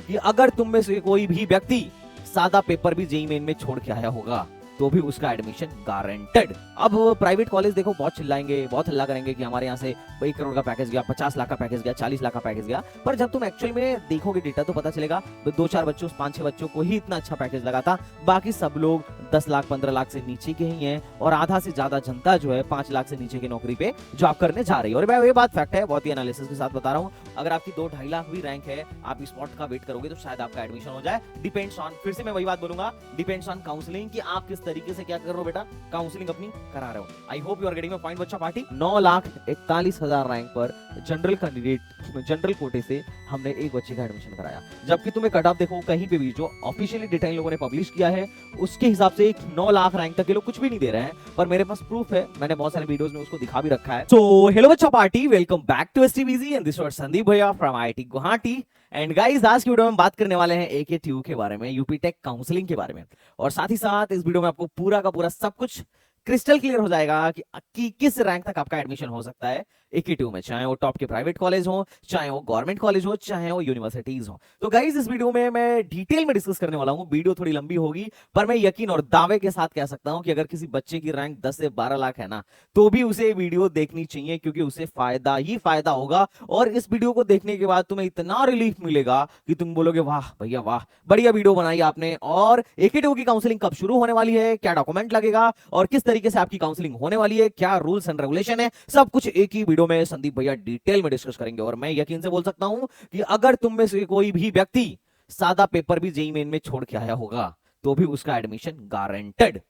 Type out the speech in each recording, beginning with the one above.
कि अगर तुम में से कोई भी व्यक्ति सादा पेपर भी जेईई मेन में छोड़ के आया होगा तो भी उसका एडमिशन गारंटेड। अब प्राइवेट कॉलेज देखो बहुत चिल्लाएंगे, बहुत हल्ला करेंगे कि हमारे यहाँ से 1 करोड़ का पैकेज गया, 50 लाख का पैकेज गया, 40 लाख का पैकेज गया, पर जब तुम एक्चुअल में देखोगे डेटा तो पता चलेगा 2-4 बच्चों 5-6 बच्चों को ही इतना अच्छा पैकेज लगा था, बाकी सब लोग 10 लाख 15 लाख से नीचे के ही हैं और आधा से ज्यादा जनता जो है 5 लाख से नीचे की नौकरी पे जॉब करने जा रही है। और ये बात फैक्ट है, बहुत ही एनालिसिस के साथ बता रहा हूँ। अगर आपकी 2-2.5 लाख भी रैंक है, आप स्पॉट का वेट करोगे तो शायद आपका एडमिशन हो जाए। डिपेंड्स ऑन, फिर से मैं वही बात बोलूंगा, डिपेंड्स ऑन काउंसलिंग कि आप किस तरीके से क्या कर रहे हो बेटा, काउंसलिंग अपनी करा रहे हो। I hope you are getting my point बच्चा पार्टी। 9,41,000 रैंक पर जनरल कैंडिडेट, जनरल कोटे से हमने एक बच्चे का एडमिशन कराया, जबकि तुम्हें कट ऑफ देखो कहीं पे भी जो ऑफिशियली डेटा इन लोगों ने पब्लिश किया है उसके हिसाब से 9 लाख रैंक तक के लोग कुछ भी नहीं दे रहे हैं, पर मेरे पास प्रूफ है, मैंने बहुत सारे वीडियोस में उसको दिखा भी रखा है। सो हेलो बच्चा party, welcome back to STBG and this is Sandeep भैया from IIT Guwahati. And guys आज की वीडियो में बात करने वाले हैं एकेटीयू के बारे में, यूपी टेक काउंसलिंग के बारे में, और साथ ही साथ इस वीडियो में आपको पूरा का पूरा सब कुछ क्रिस्टल क्लियर हो जाएगा कि किस रैंक तक आपका एडमिशन हो सकता है एकेटीयू में, चाहे वो टॉप के प्राइवेट कॉलेज हो, चाहे वो गवर्नमेंट कॉलेज हो, चाहे वो यूनिवर्सिटीज हो। तो गाइस इस वीडियो में मैं डिटेल में डिस्कस करने वाला हूं। वीडियो थोड़ी लंबी होगी, पर मैं यकीन और दावे के साथ कह सकता हूं कि अगर किसी बच्चे की रैंक 10 से 12 लाख है ना, तो भी उसे वीडियो देखनी चाहिए, क्योंकि उसे फायदा ही फायदा होगा। और इस वीडियो को देखने के बाद तुम्हें इतना रिलीफ मिलेगा कि तुम बोलोगे वाह भैया वाह, बढ़िया वीडियो बनाई आपने। और एकेटीयू की काउंसलिंग कब शुरू होने वाली है, क्या डॉक्यूमेंट लगेगा और किस तरीके से आपकी काउंसलिंग होने वाली है, क्या रूल्स एंड रेगुलेशन है, सब कुछ एक ही वीडियो में संदीप भैया डिटेल में डिस्कस करेंगे। और मैं यकीन से बोल सकता हूं कि अगर तुम में से कोई भी व्यक्ति सादा पेपर भी जेईई मेन में छोड़ के आया होगा तो भी उसका एडमिशन गारंटेड।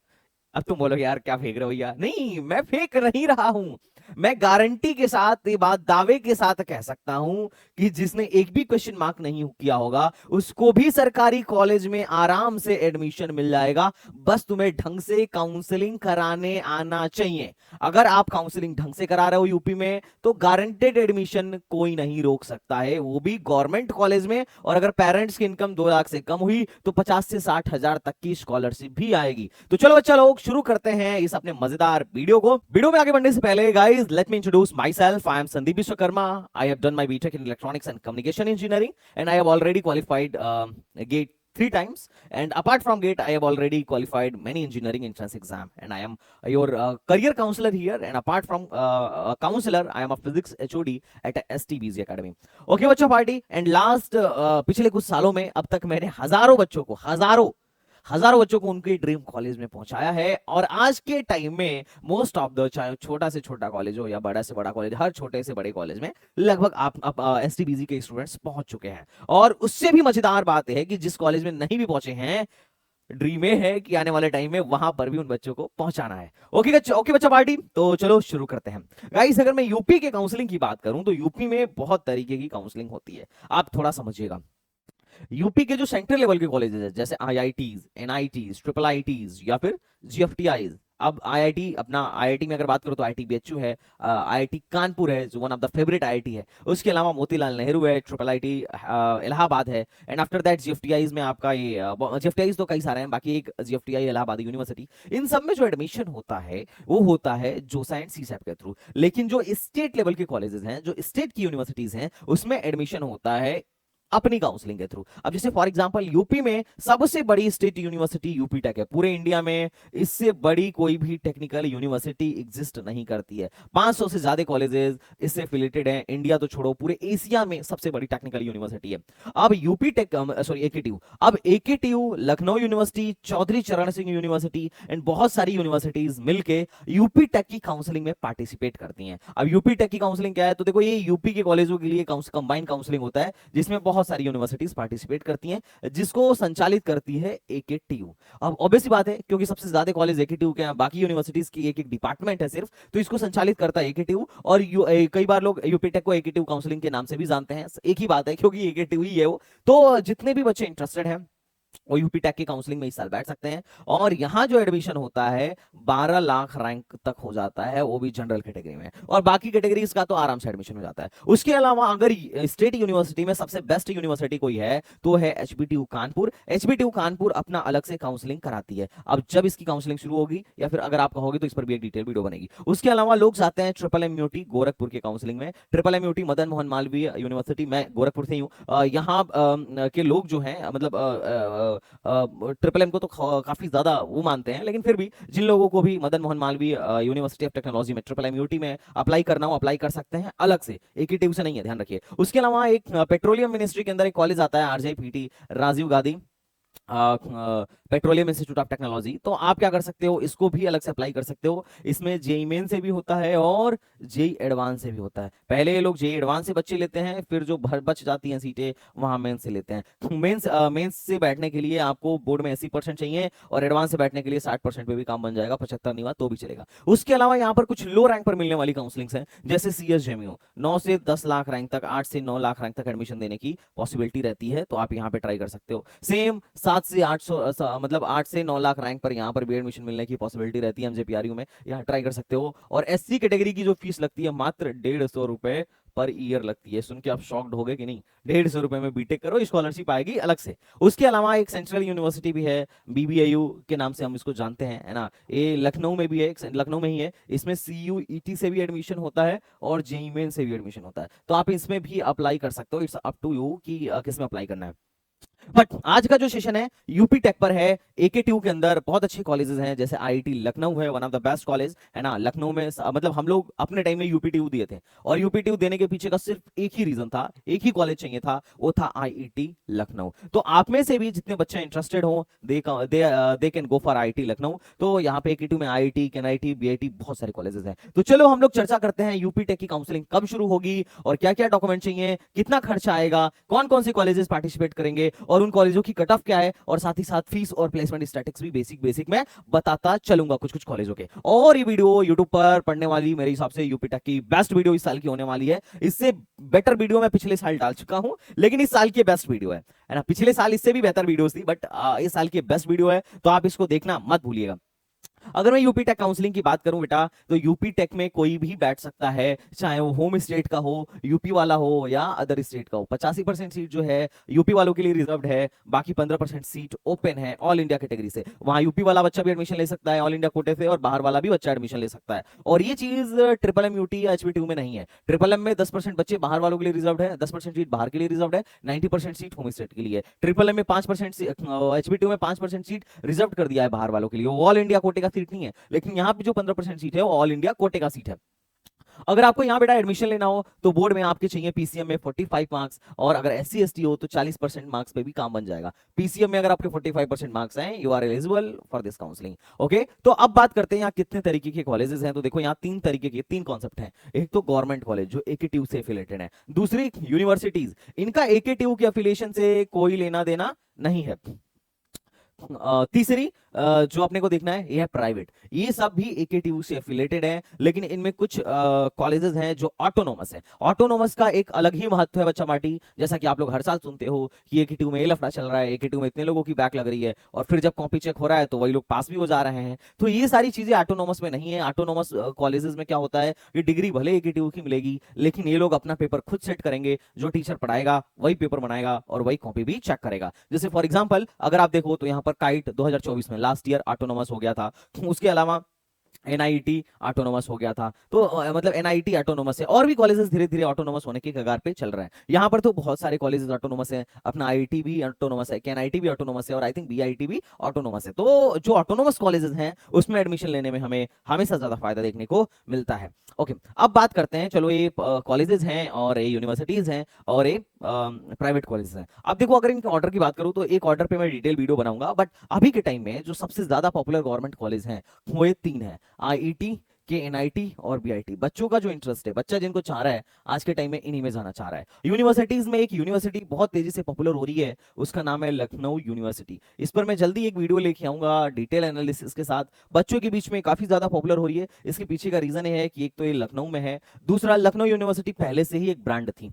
अब तुम बोलोगे यार क्या फेंक रहे हो भैया, नहीं मैं फेंक नहीं रहा हूं, मैं गारंटी के साथ ये बात दावे के साथ कह सकता हूं कि जिसने एक भी क्वेश्चन मार्क नहीं किया होगा उसको भी सरकारी कॉलेज में आराम से एडमिशन मिल जाएगा। बस तुम्हें ढंग से काउंसलिंग कराने आना चाहिए। अगर आप काउंसलिंग ढंग से करा रहे हो यूपी में तो गारंटेड एडमिशन कोई नहीं रोक सकता है, वो भी गवर्नमेंट कॉलेज में। और अगर पेरेंट्स की इनकम 2 लाख से कम हुई तो 50 से 60 हजार तक की स्कॉलरशिप भी आएगी। तो चलो बच्चा लोग शुरू करते हैं इस अपने मजेदार वीडियो को। वीडियो में आगे बढ़ने से पहले guys let me introduce myself. I am Sandeep Vishwakarma. I have done my BTech in electronics and communication engineering and I have already qualified GATE 3 times, and apart from GATE I have already qualified many engineering entrance exam, and I am your career counselor here, and apart from counselor I am a physics HOD at STBZ Academy. Okay बच्चों party, and last पिछले कुछ सालों में अब तक मैंने हजारों बच्चों को उनके ड्रीम कॉलेज में पहुंचाया है। और आज के टाइम में मोस्ट ऑफ द, चाहे छोटा से छोटा कॉलेज हो या बड़ा से बड़ा कॉलेज, हर छोटे से बड़े कॉलेज में लगभग आप एसटीबीजी के स्टूडेंट्स पहुंच चुके हैं। और उससे भी मजेदार बात है कि जिस कॉलेज में नहीं भी पहुंचे हैं, ड्रीम है कि आने वाले टाइम में वहां पर भी उन बच्चों को पहुंचाना है। ओके बच्चा पार्टी, तो चलो शुरू करते हैं। गाइस अगर मैं यूपी के काउंसलिंग की बात करूं तो यूपी में बहुत तरीके की काउंसलिंग होती है, आप थोड़ा समझिएगा। यूपी के जो सेंट्रल लेवल के कॉलेजेस है जैसे आईआईटीज, एनआईटीज, ट्रिपल आईटीज या फिर जीएफटीआईज। अब आईआईटी, अपना आईआईटी में अगर बात करो तो आईआईटी है, आईआईटी कानपुर है जो one of the favourite IIT है, उसके अलावा मोतीलाल नेहरू है, ट्रिपल आईटी इलाहाबाद है, एंड आफ्टर दैट जीएफटीआईज में आपका ये जीएफटीआईज तो कई सारे हैं, बाकी एक जीएफटीआई इलाहाबाद यूनिवर्सिटी। इन सब में जो एडमिशन होता है वो होता है जोसा एंड सीसैट के थ्रू। लेकिन जो स्टेट लेवल के कॉलेजेस हैं, जो स्टेट की यूनिवर्सिटीज हैं, उसमें एडमिशन होता है अपनी काउंसलिंग के थ्रू। अब जैसे फॉर एग्जांपल यूपी में सबसे बड़ी स्टेट यूनिवर्सिटी यूपी टेक है, पूरे इंडिया में इससे बड़ी कोई भी टेक्निकल यूनिवर्सिटी एग्जिस्ट नहीं करती है। 500 से ज्यादा कॉलेजेस इससे एफिलिएटेड हैं, इंडिया तो छोड़ो पूरे एशिया में सबसे बड़ी टेक्निकल यूनिवर्सिटी है। अब यूपी टेक एकेटीयू, अब एकेटीयू, लखनऊ यूनिवर्सिटी, चौधरी चरण सिंह यूनिवर्सिटी एंड बहुत सारी यूनिवर्सिटीज मिलके यूपी टेक की काउंसलिंग में पार्टिसिपेट करती हैं। अब यूपी टेक की काउंसलिंग क्या है, तो देखो ये यूपी के कॉलेजों के लिए कंबाइंड काउंसलिंग होता है जिसमें बहुत सारी यूनिवर्सिटीज पार्टिसिपेट करती हैं, जिसको संचालित करती है एकेटीयू। अब ऑब्वियस बात है क्योंकि सबसे ज्यादा कॉलेज एकेटीयू के हैं, बाकी यूनिवर्सिटीज की एक एक डिपार्टमेंट है सिर्फ, तो इसको संचालित करता है एकेटीयू। और कई बार लोग यूपी टेक को एकेटीयू काउंसलिंग के नाम से भी जानते हैं, एक ही बात है क्योंकि एकेटीयू ही है वो। तो जितने भी बच्चे इंटरेस्टेड हैं वो यूपी टेक की काउंसलिंग में इस साल बैठ सकते हैं। और यहाँ जो एडमिशन होता है 12 लाख रैंक तक हो जाता है, वो भी जनरल कैटेगरी में, और बाकी कैटेगरीज का तो आराम से एडमिशन हो जाता है। उसके अलावा अगर स्टेट यूनिवर्सिटी में सबसे बेस्ट यूनिवर्सिटी कोई है तो है एचबीटीयू कानपुर। एचबीटीयू कानपुर अपना अलग से काउंसलिंग कराती है। अब जब इसकी काउंसलिंग शुरू होगी या फिर अगर आप कहोगे तो इस पर भी एक डिटेल वीडियो बनेगी। उसके अलावा लोग जाते हैं ट्रिपल एमयूटी गोरखपुर के काउंसलिंग में। ट्रिपल एमयूटी मदन मोहन मालवीय यूनिवर्सिटी, मैं गोरखपुर से ही हूँ। यहाँ के लोग जो हैं मतलब ट्रिपल एम को तो काफी ज्यादा वो मानते हैं, लेकिन फिर भी जिन लोगों को भी Madan Mohan Malviya university of technology में ट्रिपल एम यूटी में अप्लाई करना हो अप्लाई कर सकते हैं, अलग से, एक ही टीयू से नहीं है, ध्यान रखिए। उसके अलावा एक पेट्रोलियम मिनिस्ट्री के अंदर एक कॉलेज आता है RJPT, Rajiv Gandhi petroleum institute of technology. तो आप क्या कर सकते हो, इसको भी अलग से अप्लाई कर सकते हो। इसमें जेई मेन से भी होता है और जेई एडवांस से भी होता है। पहले ये लोग जेई एडवांस से बच्चे लेते हैं, फिर जो बच जाती हैं सीटें वहां मेंस से लेते हैं। मेंस से बैठने के लिए आपको बोर्ड में 80% चाहिए और एडवांस से बैठने के लिए 60% पे भी काम बन जाएगा, 75 नहीं हुआ तो भी चलेगा। उसके अलावा यहाँ पर कुछ लो रैंक पर मिलने वाली काउंसलिंग्स हैं, जैसे सीएसजेएमयू 9 से 10 लाख रैंक तक, 8 से 9 लाख रैंक तक एडमिशन देने की पॉसिबिलिटी रहती है, तो आप यहाँ पे ट्राई कर सकते हो। सेम 7 से 800 मतलब 8 से 9 लाख रैंक पर यहाँ पर भी एडमिशन मिलने की पॉसिबिलिटी रहती है एमजेपीआरयू में, यहाँ ट्राई कर सकते हो। और एससी कैटेगरी की जो फीस लगती है मात्र 150 रुपए पर ईयर लगती है। सुन के आप शॉक्ड हो गए कि नहीं, 150 रुपए में बीटेक करो, स्कॉलरशिप आएगी अलग से। उसके अलावा एक सेंट्रल यूनिवर्सिटी भी है, बीबीएयू के नाम से हम इसको जानते हैं, है ना, ये लखनऊ में भी है, लखनऊ में ही है। इसमें सीयूईटी से भी एडमिशन होता है और जेईई मेन से भी एडमिशन होता है, तो आप इसमें भी अप्लाई कर सकते हो। इट्स अप टू यू कि किस में अप्लाई करना है। बट आज का जो सेशन है यूपी टेक पर है। एकेटीयू के अंदर बहुत अच्छे कॉलेजेस हैं, जैसे आईआईटी लखनऊ है, one of the best college है ना। लखनऊ में मतलब हम लोग अपने टाइम में यूपीटीयू दिए थे, और यूपीटीयू देने के पीछे का सिर्फ एक ही रीजन था, एक ही कॉलेज चाहिए था, वो था आईआईटी लखनऊ। तो आप में से भी जितने बच्चे इंटरेस्टेड हो they can go for IIT Lucknow. तो यहाँ पे एकेटीयू में आईआईटी, केनआईटी, बीआईटी बहुत सारे कॉलेजेस हैं। तो चलो हम लोग चर्चा करते हैं यूपी टेक की काउंसलिंग कब शुरू होगी और क्या क्या डॉक्यूमेंट चाहिए, कितना खर्चा आएगा, कौन कौन से कॉलेजेस पार्टिसिपेट करेंगे और उन कॉलेजों की कट ऑफ क्या है, और साथ ही साथ फीस और प्लेसमेंट स्टैटिस्टिक्स भी बेसिक मैं बताता चलूंगा कुछ कुछ कॉलेजों के। और ये वीडियो यूट्यूब पर पढ़ने वाली मेरे हिसाब से यूपी टेक की बेस्ट वीडियो इस साल की होने वाली है। इससे बेटर वीडियो मैं पिछले साल डाल चुका हूं, लेकिन इस साल की बेस्ट वीडियो है ना। पिछले साल इससे भी बेहतर वीडियोस थी, बट इस साल की बेस्ट वीडियो है, तो आप इसको देखना मत भूलिएगा। अगर मैं यूपी टेक काउंसलिंग की बात करूं बेटा, तो यूपी टेक में कोई भी बैठ सकता है, चाहे वो होम स्टेट का हो, यूपी वाला हो या अदर स्टेट का हो। 85% सीट जो है यूपी वालों के लिए रिजर्व्ड है, बाकी 15% सीट ओपन है ऑल इंडिया कैटेगरी से। वहां यूपी वाला बच्चा भी एडमिशन ले सकता है ऑल इंडिया कोटे से, और बाहर वाला भी बच्चा एडमिशन ले सकता है। और ये चीज ट्रिपल एम यूटी या एचबीटीयू में नहीं है। ट्रिपल एम में 10% बच्चे बाहर वालों के लिए रिजर्व है, 10% सीट बाहर के लिए रिजर्व है, 90% सीट होम स्टेट के लिए। ट्रिपल एम में 5%, एचबीटीयू में 5% सीट रिजर्व कर दिया है बाहर वालों के लिए, वो ऑल इंडिया कोटे का सीट नहीं है। लेकिन यहाँ पे जो 15% सीट है वो ऑल इंडिया कोटे का सीट है। अगर आपको यहाँ बेटा एडमिशन लेना हो तो बोर्ड में आपके चाहिए पीसीएम में 45 मार्क्स, और अगर एससी एसटी हो तो 40% मार्क्स पे भी काम बन जाएगा। पीसीएम में अगर आपके 45% मार्क्स हैं, you are eligible for this counselling. Okay, तो अब बात करते हैं यहाँ कितने तरीके के कॉलेजेस हैं। तो देखो यहाँ तीन तरीके के, तीन कॉन्सेप्ट हैं। एक तो गवर्नमेंट कॉलेज जो एकेटीयू से एफिलेटेड है, दूसरी यूनिवर्सिटीज, इनका एकेटीयू के एफिलिएशन से कोई लेना देना नहीं है, तीसरी जो अपने को देखना है ये है प्राइवेट। ये सब भी एकेटीयू से एफिलेटेड है, लेकिन इनमें कुछ कॉलेजेस हैं जो ऑटोनोमस है। ऑटोनोमस का एक अलग ही महत्व है बच्चा पार्टी, जैसा कि आप लोग हर साल सुनते हो कि एकेटीयू में ये लफड़ा चल रहा है, एकेटीयू में इतने लोगों की बैक लग रही है, और फिर जब कॉपी चेक हो रहा है तो वही लोग पास भी हो जा रहे हैं। तो ये सारी चीजें ऑटोनोमस में नहीं है। ऑटोनोमस कॉलेजेस में क्या होता है, ये डिग्री भले एकेटीयू की मिलेगी, लेकिन ये लोग अपना पेपर खुद सेट करेंगे, जो टीचर पढ़ाएगा वही पेपर बनाएगा और वही कॉपी भी चेक करेगा। जैसे फॉर एग्जाम्पल अगर आप देखो तो यहाँ पर काइट 2024 में लास्ट ईयर ऑटोनोमस हो गया था। उसके अलावा एनआईटी ऑटोनोमस हो गया था। तो मतलब एनआईटी ऑटोनोमस है, और भी कॉलेजेस धीरे धीरे ऑटोनोमस होने के कगार पे चल रहे हैं। यहाँ पर तो बहुत सारे कॉलेजेस ऑटोनोमस हैं, अपना आईआईटी भी ऑटोनोमस है, केएनआईटी भी ऑटोनोमस है, और आई थिंक बीआईटी भी ऑटोनोमस है। तो जो ऑटोनोमस कॉलेजेस हैं उसमें एडमिशन लेने में हमें हमेशा ज्यादा फायदा देखने को मिलता है। ओके, अब बात करते हैं, चलो ये कॉलेजेस हैं और ये यूनिवर्सिटीज हैं और ये प्राइवेट कॉलेजेस हैं। अब देखो अगर इनके ऑर्डर की बात करूं तो एक ऑर्डर पे मैं डिटेल वीडियो बनाऊंगा, बट अभी के टाइम में जो सबसे ज्यादा पॉपुलर गवर्नमेंट कॉलेज हैं वो ये तीन है, आईआईटी, के एनआईटी और बीआईटी। बच्चों का जो इंटरेस्ट है, बच्चा जिनको चाह रहा है आज के टाइम में इन्हीं में जाना चाह रहा है। यूनिवर्सिटीज में एक यूनिवर्सिटी बहुत तेजी से पॉपुलर हो रही है, उसका नाम है लखनऊ यूनिवर्सिटी। इस पर मैं जल्दी एक वीडियो लेके आऊंगा डिटेल एनालिसिस के साथ। बच्चों के बीच में काफी ज्यादा पॉपुलर हो रही है। इसके पीछे का रीजन है कि एक तो ये लखनऊ में है, दूसरा लखनऊ यूनिवर्सिटी पहले से ही एक ब्रांड थी,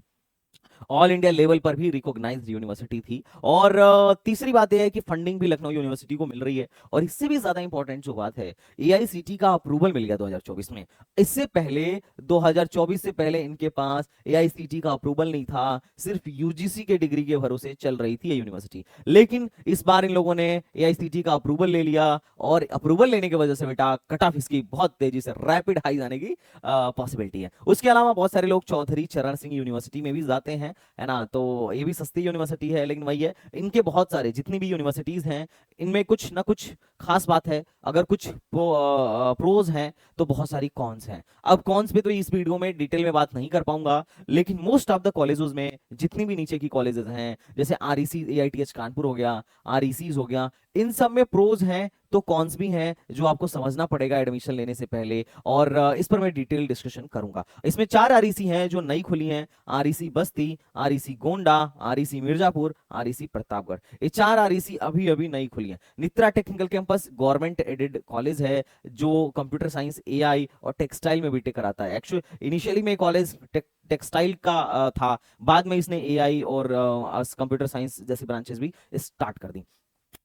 ऑल इंडिया लेवल पर भी रिकॉग्नाइज्ड यूनिवर्सिटी थी। और तीसरी बात यह है कि फंडिंग भी लखनऊ यूनिवर्सिटी को मिल रही है। और इससे भी ज्यादा इंपॉर्टेंट जो बात है, एआईसीटी का अप्रूवल मिल गया 2024 में। इससे पहले 2024 से पहले इनके पास एआईसीटी का अप्रूवल नहीं था, सिर्फ यूजीसी के डिग्री के भरोसे चल रही थी ये यूनिवर्सिटी। लेकिन इस बार इन लोगों ने एआईसीटी का अप्रूवल ले लिया, और अप्रूवल लेने की वजह से बेटा कट ऑफ इसकी बहुत तेजी से रैपिड हाई जाने की पॉसिबिलिटी है। उसके अलावा बहुत सारे लोग चौधरी चरण सिंह यूनिवर्सिटी में भी जाते हैं, है ना। तो ये भी सस्ती यूनिवर्सिटी है, लेकिन वही है, इनके बहुत सारे जितनी भी यूनिवर्सिटीज हैं इनमें कुछ ना कुछ खास बात है। अगर कुछ प्रोज हैं तो बहुत सारी कॉन्स हैं। अब कॉन्स पे तो इस वीडियो में डिटेल में बात नहीं कर पाऊंगा, लेकिन मोस्ट ऑफ द कॉलेजेस में जितनी भी नीचे की कॉलेजेस हैं, जैसे आरईसी एआईटीएच कानपुर हो गया, आरईसीज हो गया, इन सब में प्रोज हैं तो कॉन्स भी हैं जो आपको समझना पड़ेगा एडमिशन लेने से पहले। और इस पर मैं डिटेल डिस्कशन करूंगा। इसमें 4 आरईसी हैं जो नई खुली हैं, REC Basti, REC Gonda, REC Mirzapur, REC Pratapgarh. ये 4 आरईसी अभी अभी नई खुली हैं। Nitra technical campus government aided college है जो कंप्यूटर साइंस, एआई और टेक्सटाइल में बीटेक कराता है। एक्चुअली इनिशियली में कॉलेज टेक्सटाइल का था, बाद में इसने एआई और कंप्यूटर साइंस जैसी ब्रांचेस भी स्टार्ट कर दी।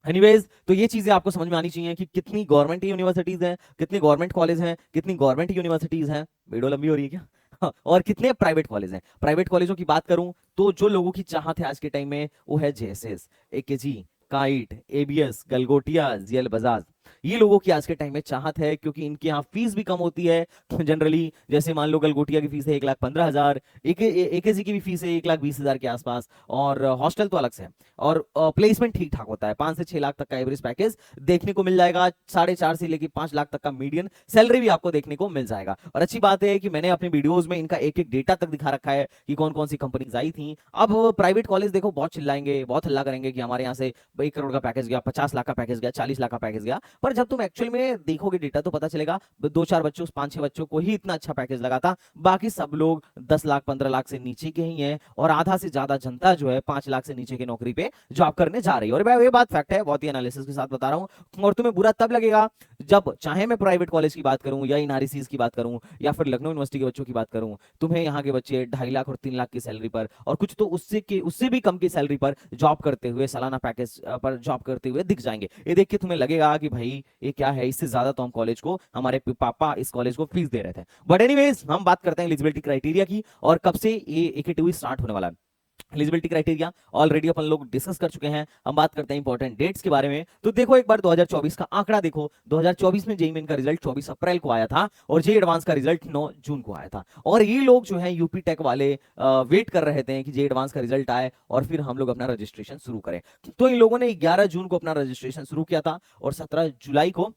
एनीवेज, तो ये चीजें आपको समझ में आनी चाहिए कि कितनी गवर्नमेंट यूनिवर्सिटीज हैं, कितनी गवर्नमेंट कॉलेज हैं, कितनी गवर्नमेंट यूनिवर्सिटीज हैं। वीडियो लंबी हो रही है क्या? हाँ, और कितने प्राइवेट कॉलेज हैं। प्राइवेट कॉलेजों की बात करूं तो जो लोगों की चाहत है आज के टाइम में वो है JSS, AKG, kite, ABS, Galgotia, GL Bajaj. ये लोगों की आज के टाइम में चाहत है, क्योंकि इनके यहाँ फीस भी कम होती है जनरली। जैसे मान लो गलगोटिया की फीस है 1,15,000, एकेजी की भी फीस है 1,20,000 के आसपास, और हॉस्टल तो अलग से है। और प्लेसमेंट ठीक ठाक होता है, 5 से 6 लाख तक का एवरेज पैकेज देखने को मिल जाएगा। 4.5 से लेकर 5 लाख तक का मीडियन सैलरी भी आपको देखने को मिल जाएगा। और अच्छी बात है कि मैंने अपने वीडियोज में इनका एक एक डेटा तक दिखा रखा है कि कौन कौन सी कंपनीज आई थी। अब प्राइवेट कॉलेज देखो बहुत चिल्लाएंगे, बहुत हल्ला करेंगे कि हमारे यहाँ से 1 करोड़ का पैकेज गया, 50 लाख का पैकेज गया, 40 लाख का पैकेज गया। पर जब तुम एक्चुअल में देखोगे डेटा तो पता चलेगा 2-4 बच्चों, 5-6 बच्चों को ही इतना अच्छा पैकेज लगा था। बाकी सब लोग 10 लाख 15 लाख से नीचे के ही हैं, और आधा से ज्यादा जनता जो है 5 लाख से नीचे की नौकरी पे जॉब करने जा रही है। और ये बात फैक्ट है, बहुत ही एनालिसिस के साथ बता रहा हूं। और तुम्हें बुरा तब लगेगा जब, चाहे मैं प्राइवेट कॉलेज की बात करूं या इन आरईसीज की बात करूं या फिर लखनऊ यूनिवर्सिटी के बच्चों की बात करूं, तुम्हें यहाँ के बच्चे 2.5 लाख और 3 लाख की सैलरी पर, और कुछ तो उससे भी कम की सैलरी पर जॉब करते हुए, सालाना पैकेज पर जॉब करते हुए दिख जाएंगे। ये देख के तुम्हें लगेगा कि भाई ये क्या है, इससे ज्यादा तो हम कॉलेज को, हमारे पापा इस कॉलेज को फीस दे रहे थे। बट एनीवेज, हम बात करते हैं एलिजिबिलिटी क्राइटेरिया की, और कब से ये एकेटीवी स्टार्ट होने वाला है। एलिजिबिलिटी क्राइटेरिया ऑलरेडी अपन लोग डिस्कस कर चुके हैं। हम बात करते हैं इंपॉर्टेंट डेट्स के बारे में। तो देखो एक बार 2024 का आंकड़ा देखो। 2024 में जेईई मेन का रिजल्ट 24 अप्रैल को आया था, और जेईई एडवांस का रिजल्ट 9 जून को आया था। और ये लोग जो है यूपी टेक वाले वेट कर रहे थे कि जेईई एडवांस का रिजल्ट आए और फिर हम लोग अपना रजिस्ट्रेशन शुरू करें। तो इन लोगों ने 11 जून को अपना रजिस्ट्रेशन शुरू किया था, और 17 जुलाई को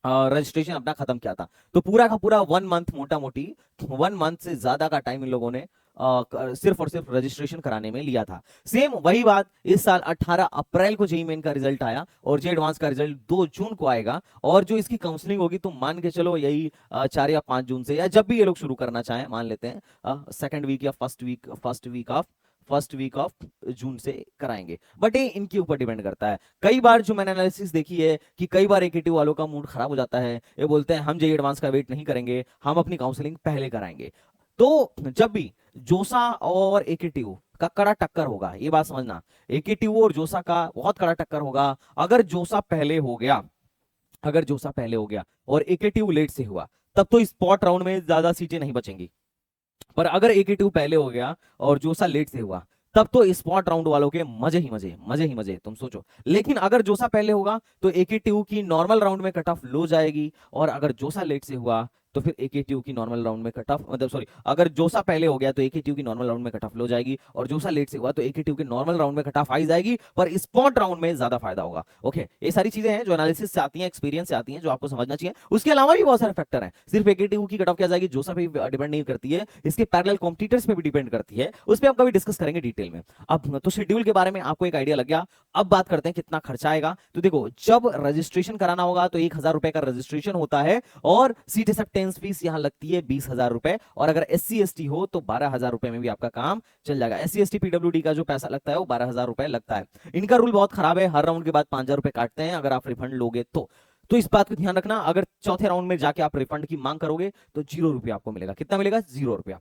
रजिस्ट्रेशन अपना खत्म किया था। तो पूरा का पूरा 1 मंथ, मोटा मोटी 1 मंथ से ज्यादा का टाइम इन लोगों ने सिर्फ और सिर्फ रजिस्ट्रेशन कराने में लिया था। सेम वही बात इस साल 18 अप्रैल को जेईई मेन का रिजल्ट आया, और जेईई एडवांस का रिजल्ट 2 जून को आएगा। और जो इसकी काउंसलिंग होगी तो मान के चलो यही 4 या 5 जून से, या जब भी ये लोग शुरू करना चाहें, मान लेते हैं सेकंड वीक या फर्स्ट वीक ऑफ जून से कराएंगे। बट ये इनके ऊपर डिपेंड करता है। कई बार जो मैंने एनालिसिस देखी है कि कई बार एकेटीव वालों का मूड खराब हो जाता है, ये बोलते हैं हम जेईई एडवांस का वेट नहीं करेंगे, हम अपनी काउंसलिंग पहले कराएंगे। तो जब भी जोसा और एकेटीव का कड़ा टक्कर होगा, ये बात समझना, एकेटीव और जोसा का बहुत कड़ा टक्कर होगा। अगर जोसा पहले हो गया, और एकेटीव लेट से हुआ, तब तो स्पॉट राउंड में ज्यादा सीटें नहीं बचेंगी। पर अगर एकेटीव पहले हो गया और जोसा लेट से हुआ, तब तो स्पॉट राउंड वालों के मजे ही मजे, तुम सोचो। लेकिन अगर जोसा पहले होगा तो एकेटीव की नॉर्मल राउंड में कट ऑफ लो जाएगी, और अगर जोसा लेट से हुआ तो फिर एकेटीव की नॉर्मल राउंड में कट ऑफ, मतलब सॉरी, अगर जोसा पहले हो गया तो एकेटीव की नॉर्मल राउंड में कट ऑफ लो जाएगी, और जोसा लेट से हुआ तो एकेटीव की नॉर्मल राउंड में कट ऑफ आई जाएगी, पर स्पॉट राउंड में ज्यादा फायदा होगा। ओके, ये सारी चीजें हैं जो एनालिसिस से आती हैं, एक्सपीरियंस से आती हैं, जो आपको समझना चाहिए। उसके अलावा भी बहुत सारे फैक्टर हैं, सिर्फ एकेटीव की कट ऑफ क्या जाएगी जोसा पे डिपेंड नहीं करती है, इसके पैरेलल कॉम्पिटिटर्स पे भी डिपेंड करती है। उस पर हम कभी डिस्कस करेंगे डिटेल में। अब तो शेड्यूल के बारे में आपको एक आइडिया लग गया। अब बात करते हैं कितना खर्चा आएगा। तो देखो, जब रजिस्ट्रेशन कराना होगा तो 1,000 रुपए का रजिस्ट्रेशन होता है, और सीट एक्सेप्टेंस फीस यहाँ लगती है 20,000 रुपए, और अगर SC ST हो तो 12,000 रुपए में भी आपका काम चल जाएगा। SC ST PWD का जो पैसा लगता है वो 12,000 रुपए लगता है। इनका रूल बहुत खराब है, हर राउंड के बाद 5,000 रुपए काटते हैं अगर आप रिफंड लोगे तो इस बात को ध्यान रखना। अगर चौथे राउंड में जाके आप रिफंड की मांग करोगे तो 0 रुपया आपको मिलेगा। कितना मिलेगा? 0 रुपया।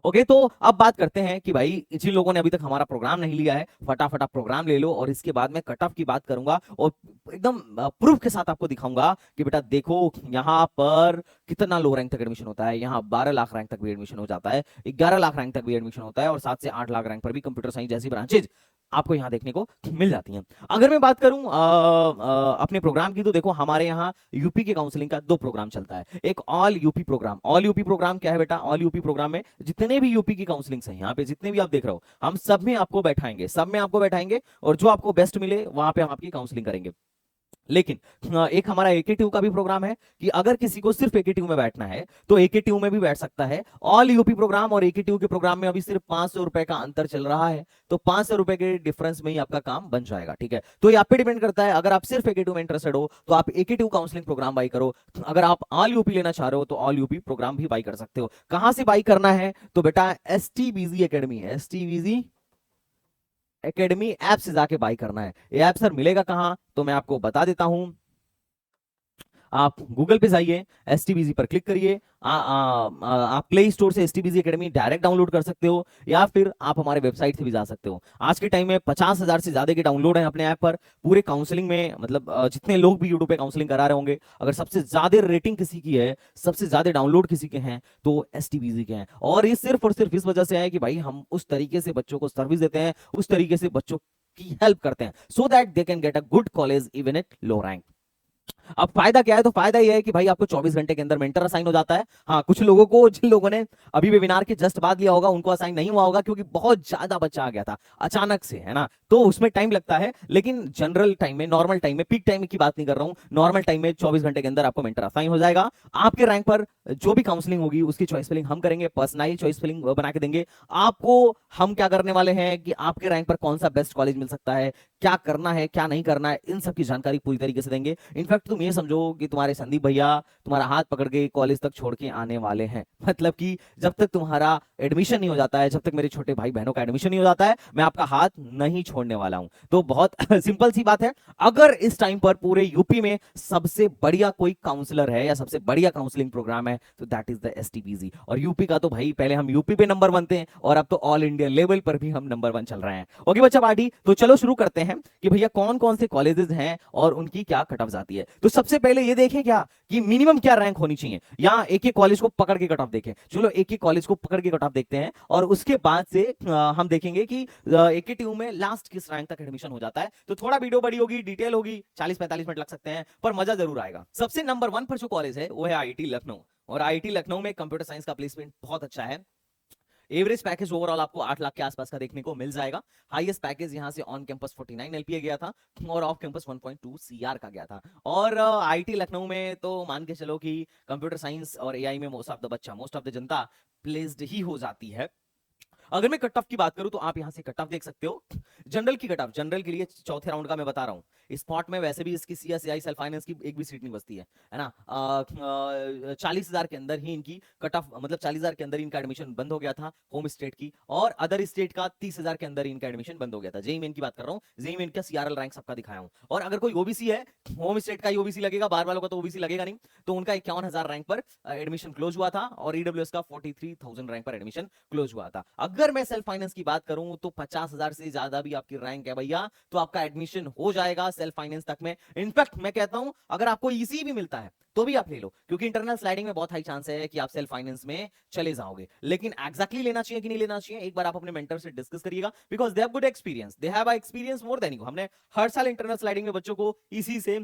ओके, तो अब बात करते हैं कि भाई जिन लोगों ने अभी तक हमारा प्रोग्राम नहीं लिया है, फटाफट आप प्रोग्राम ले लो, और इसके बाद मैं कट ऑफ की बात करूंगा और एकदम प्रूफ के साथ आपको दिखाऊंगा कि बेटा देखो यहाँ पर कितना लो रैंक तक एडमिशन होता है। यहाँ 12 लाख रैंक तक भी एडमिशन हो जाता है, 11 लाख रैंक तक भी एडमिशन होता है, और 7 से 8 लाख रैंक पर भी कंप्यूटर साइंस जैसी ब्रांचेज आपको यहाँ देखने को मिल जाती हैं। अगर मैं बात करूं अपने प्रोग्राम की, तो देखो हमारे यहाँ यूपी के काउंसलिंग का 2 प्रोग्राम चलता है। एक all UP programme. All UP programme क्या है बेटा? ऑल यूपी प्रोग्राम में जितने भी यूपी की काउंसलिंग है, यहाँ पे जितने भी आप देख रहे हो, हम सब में आपको बैठाएंगे, सब में आपको बैठाएंगे, और जो आपको बेस्ट मिले वहां पे हम आपकी काउंसलिंग करेंगे। लेकिन एक हमारा एकेटीयू का भी प्रोग्राम है कि अगर किसी को सिर्फ एकेटीयू में बैठना है तो एकेटीयू में भी बैठ सकता है। ऑल यूपी प्रोग्राम और एकेटीयू के प्रोग्राम में अभी सिर्फ 500 रुपए का अंतर चल रहा है, तो 500 रुपए के डिफरेंस में ही आपका काम बन जाएगा। ठीक है, तो ये आप पे डिपेंड करता है। अगर आप सिर्फ एकेटीयू में इंटरेस्टेड हो तो आप एकेटीयू काउंसलिंग प्रोग्राम बाई करो, अगर आप ऑल यूपी लेना चाह रहे हो तो ऑल यूपी प्रोग्राम भी बाई कर सकते हो। कहां से बाई करना है? तो बेटा एसटीबीजी एकेडमी, एसटीबीजी एकेडमी ऐप से जाके बाई करना है। ये ऐप सर मिलेगा कहां? तो मैं आपको बता देता हूं। आप गूगल पे जाइए, एसटीबीजी पर क्लिक करिए, आप प्ले स्टोर से एसटीबीजी एकेडमी डायरेक्ट डाउनलोड कर सकते हो, या फिर आप हमारे वेबसाइट से भी जा सकते हो। आज के टाइम में 50,000 से ज्यादा के डाउनलोड है अपने ऐप पर। पूरे काउंसलिंग में मतलब जितने लोग भी यूट्यूब पे काउंसलिंग करा रहे होंगे, अगर सबसे ज्यादा रेटिंग किसी की है, सबसे ज्यादा डाउनलोड किसी के हैं, तो एसटीबीजी के हैं। और ये सिर्फ और सिर्फ इस वजह से है कि भाई हम उस तरीके से बच्चों को सर्विस देते हैं, उस तरीके से बच्चों की हेल्प करते हैं, so that they can get a good college even at low rank. अब फायदा क्या है? तो फायदा यह है कि भाई आपको 24 घंटे के अंदर मेंटर असाइन हो जाता है। हाँ, कुछ लोगों को, जिन लोगों ने अभी वेबिनार के जस्ट बाद लिया होगा, उनको असाइन नहीं हुआ होगा क्योंकि बहुत ज्यादा बच्चा आ गया था अचानक से, है ना, तो उसमें टाइम लगता है। लेकिन जनरल टाइम में, नॉर्मल टाइम में, पीक टाइम की बात नहीं कर रहा हूं, नॉर्मल टाइम में 24 घंटे के अंदर आपको मेंटर असाइन हो जाएगा। आपके रैंक पर जो भी काउंसलिंग होगी उसकी चॉइस फिलिंग हम करेंगे, पर्सनलाइज चॉइस फिलिंग बना के देंगे आपको। हम क्या करने वाले हैं कि आपके रैंक पर कौन सा बेस्ट कॉलेज मिल सकता है, क्या करना है, क्या नहीं करना है, इन सब की जानकारी पूरी तरीके से देंगे। इनफैक्ट तुम ये समझो कि तुम्हारे संदीप भैया तुम्हारा हाथ पकड़ के कॉलेज तक छोड़ के आने वाले हैं। मतलब कि जब तक तुम्हारा एडमिशन नहीं हो जाता है, जब तक मेरे छोटे भाई बहनों का एडमिशन नहीं हो जाता है, मैं आपका हाथ नहीं छोड़ने वाला हूं। तो बहुत सिंपल सी बात है। अगर इस टाइम पर पूरे यूपी में सबसे बढ़िया कोई काउंसलर है या सबसे बढ़िया काउंसलिंग प्रोग्राम है तो दैट इज द एसटीपीजी। और यूपी का तो भाई पहले हम यूपी पे नंबर 1 थे, और अब तो ऑल इंडिया लेवल पर भी हम नंबर 1 चल रहे हैं। ओके बच्चा पार्टी, तो चलो शुरू करते हैं कि भैया कौन कौन से कॉलेजेस हैं और उनकी क्या कट ऑफ जाती है। तो सबसे पहले ये देखें क्या कि मिनिमम क्या रैंक होनी चाहिए। यहां एक एक कॉलेज को पकड़ के कट ऑफ देखें। चलो एक एक कॉलेज को पकड़ के कट ऑफ देखते हैं, और उसके बाद से हम देखेंगे कि एक टीयू में लास्ट किस रैंक तक एडमिशन हो जाता है। तो थोड़ा वीडियो बड़ी होगी, डिटेल होगी, 40-45 मिनट लग सकते हैं, पर मजा जरूर आएगा। सबसे नंबर 1 पर जो कॉलेज है वो है आईआईटी लखनऊ, और आईआईटी लखनऊ में कंप्यूटर साइंस का प्लेसमेंट बहुत अच्छा है। एवरेज पैकेज ओवरऑल आपको 8 लाख के आसपास का देखने को मिल जाएगा। हाईएस्ट पैकेज यहां से ऑन कैंपस 49 एलपीए गया था, और ऑफ कैंपस 1.2 सीआर का गया था। और आईटी लखनऊ में तो मान के चलो कि कंप्यूटर साइंस और एआई में most of the Janata placed ही हो जाती है। अगर मैं कट ऑफ की बात करूं तो आप यहां से कट ऑफ देख सकते हो। जनरल की कट ऑफ, जनरल के लिए चौथे राउंड का मैं बता रहा हूं। स्पॉट में वैसे भी इसकी सीएसआई सेल्फ फाइनेंस की एक भी सीट नहीं बचती है ना। 40,000 के अंदर ही इनकी कट ऑफ, मतलब 40,000 के अंदर इनका एडमिशन बंद हो गया था होम स्टेट की, और अदर स्टेट का 30,000 के अंदर इनका एडमिशन बंद हो गया था। जेई मेन की बात कर रहा हूं, जेई मेन का सीआरएल रैंक सबका दिखाया हूं। और अगर कोई ओबीसी है, होम स्टेट का ही ओबीसी लगेगा, बाहर वालों का तो ओबीसी लगेगा नहीं, तो उनका 51,000 रैंक पर एडमिशन क्लोज हुआ था, और ईडब्ल्यूएस का 43,000 रैंक पर एडमिशन क्लोज हुआ था। अगर मैं सेल्फ फाइनेंस की बात करूं तो 50,000 से ज्यादा भी आपकी रैंक है भैया, तो आपका एडमिशन हो जाएगा सेल्फ फाइनेंस तक में। इनफैक्ट मैं कहता हूं अगर आपको ईसी भी मिलता है तो भी आप ले लो, क्योंकि इंटरनल स्लाइडिंग में बहुत हाई चांस है कि आप सेल्फ फाइनेंस में चले जाओगे। लेकिन एग्जैक्टली लेना चाहिए कि नहीं लेना चाहिए, एक बार आप अपने मेंटर से डिस्कस करिएगा, because they have good experience, they have experience more than you. हमने हर साल इंटरनल स्लाइडिंग में बच्चों को इसी से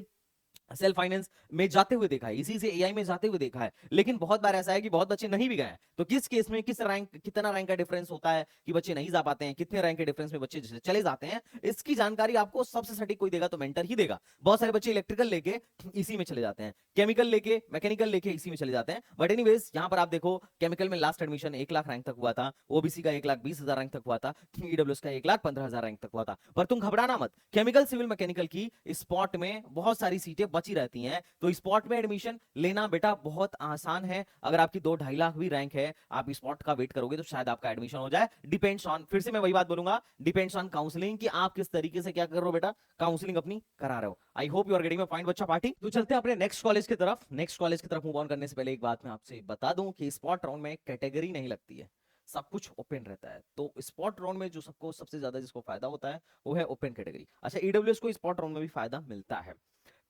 सेल्फ फाइनेंस में जाते हुए देखा है, इसी से एआई में जाते हुए देखा है। लेकिन बहुत बार ऐसा है कि बहुत बच्चे नहीं भी गए। तो किस केस में किस रैंक, कितना रैंक का डिफरेंस होता है कि बच्चे नहीं जा पाते हैं, कितने रैंक के डिफरेंस में बच्चे चले जाते हैं, इसकी जानकारी आपको सबसे सटीक कोई देगा तो मेंटर ही देगा। बहुत सारे बच्चे इलेक्ट्रिकल लेके इसी में चले जाते हैं, केमिकल लेके, मैकेनिकल लेके इसी में चले जाते हैं। बट एनीवेज यहां पर आप देखो, केमिकल में लास्ट एडमिशन 1 लाख रैंक तक हुआ था, ओबीसी का 1,20,000 रैंक तक हुआ था, ईडब्ल्यूएस का 1,15,000 रैंक तक हुआ था। पर तुम घबराना मत, केमिकल सिविल मैकेनिकल की स्पॉट में बहुत सारी सीटें बची रहती हैं, तो स्पॉट में एडमिशन लेना बेटा बहुत आसान है। अगर आपकी 2-2.5 लाख भी रैंक है, आप स्पॉट का वेट करोगे तो शायद आपका एडमिशन हो जाए। डिपेंड्स ऑन, फिर से मैं वही बात बोलूंगा, डिपेंड्स ऑन काउंसलिंग, कि आप किस तरीके से क्या कर रहे हो बेटा, काउंसलिंग अपनी करा रहे हो। I hope you are getting my point बच्चा पार्टी। तो चलते हैं अपने नेक्स्ट कॉलेज की तरफ। नेक्स्ट कॉलेज की तरफ मूव ऑन करने से पहले एक बात मैं आपसे बता दूं कि स्पॉट राउंड में कैटेगरी नहीं लगती है। सब कुछ ओपन रहता है। तो स्पॉट राउंड में जो सबको सबसे ज्यादा जिसको फायदा होता है वो है ओपन कैटेगरी। अच्छा, ईडब्ल्यूएस को स्पॉट राउंड में भी फायदा मिलता है।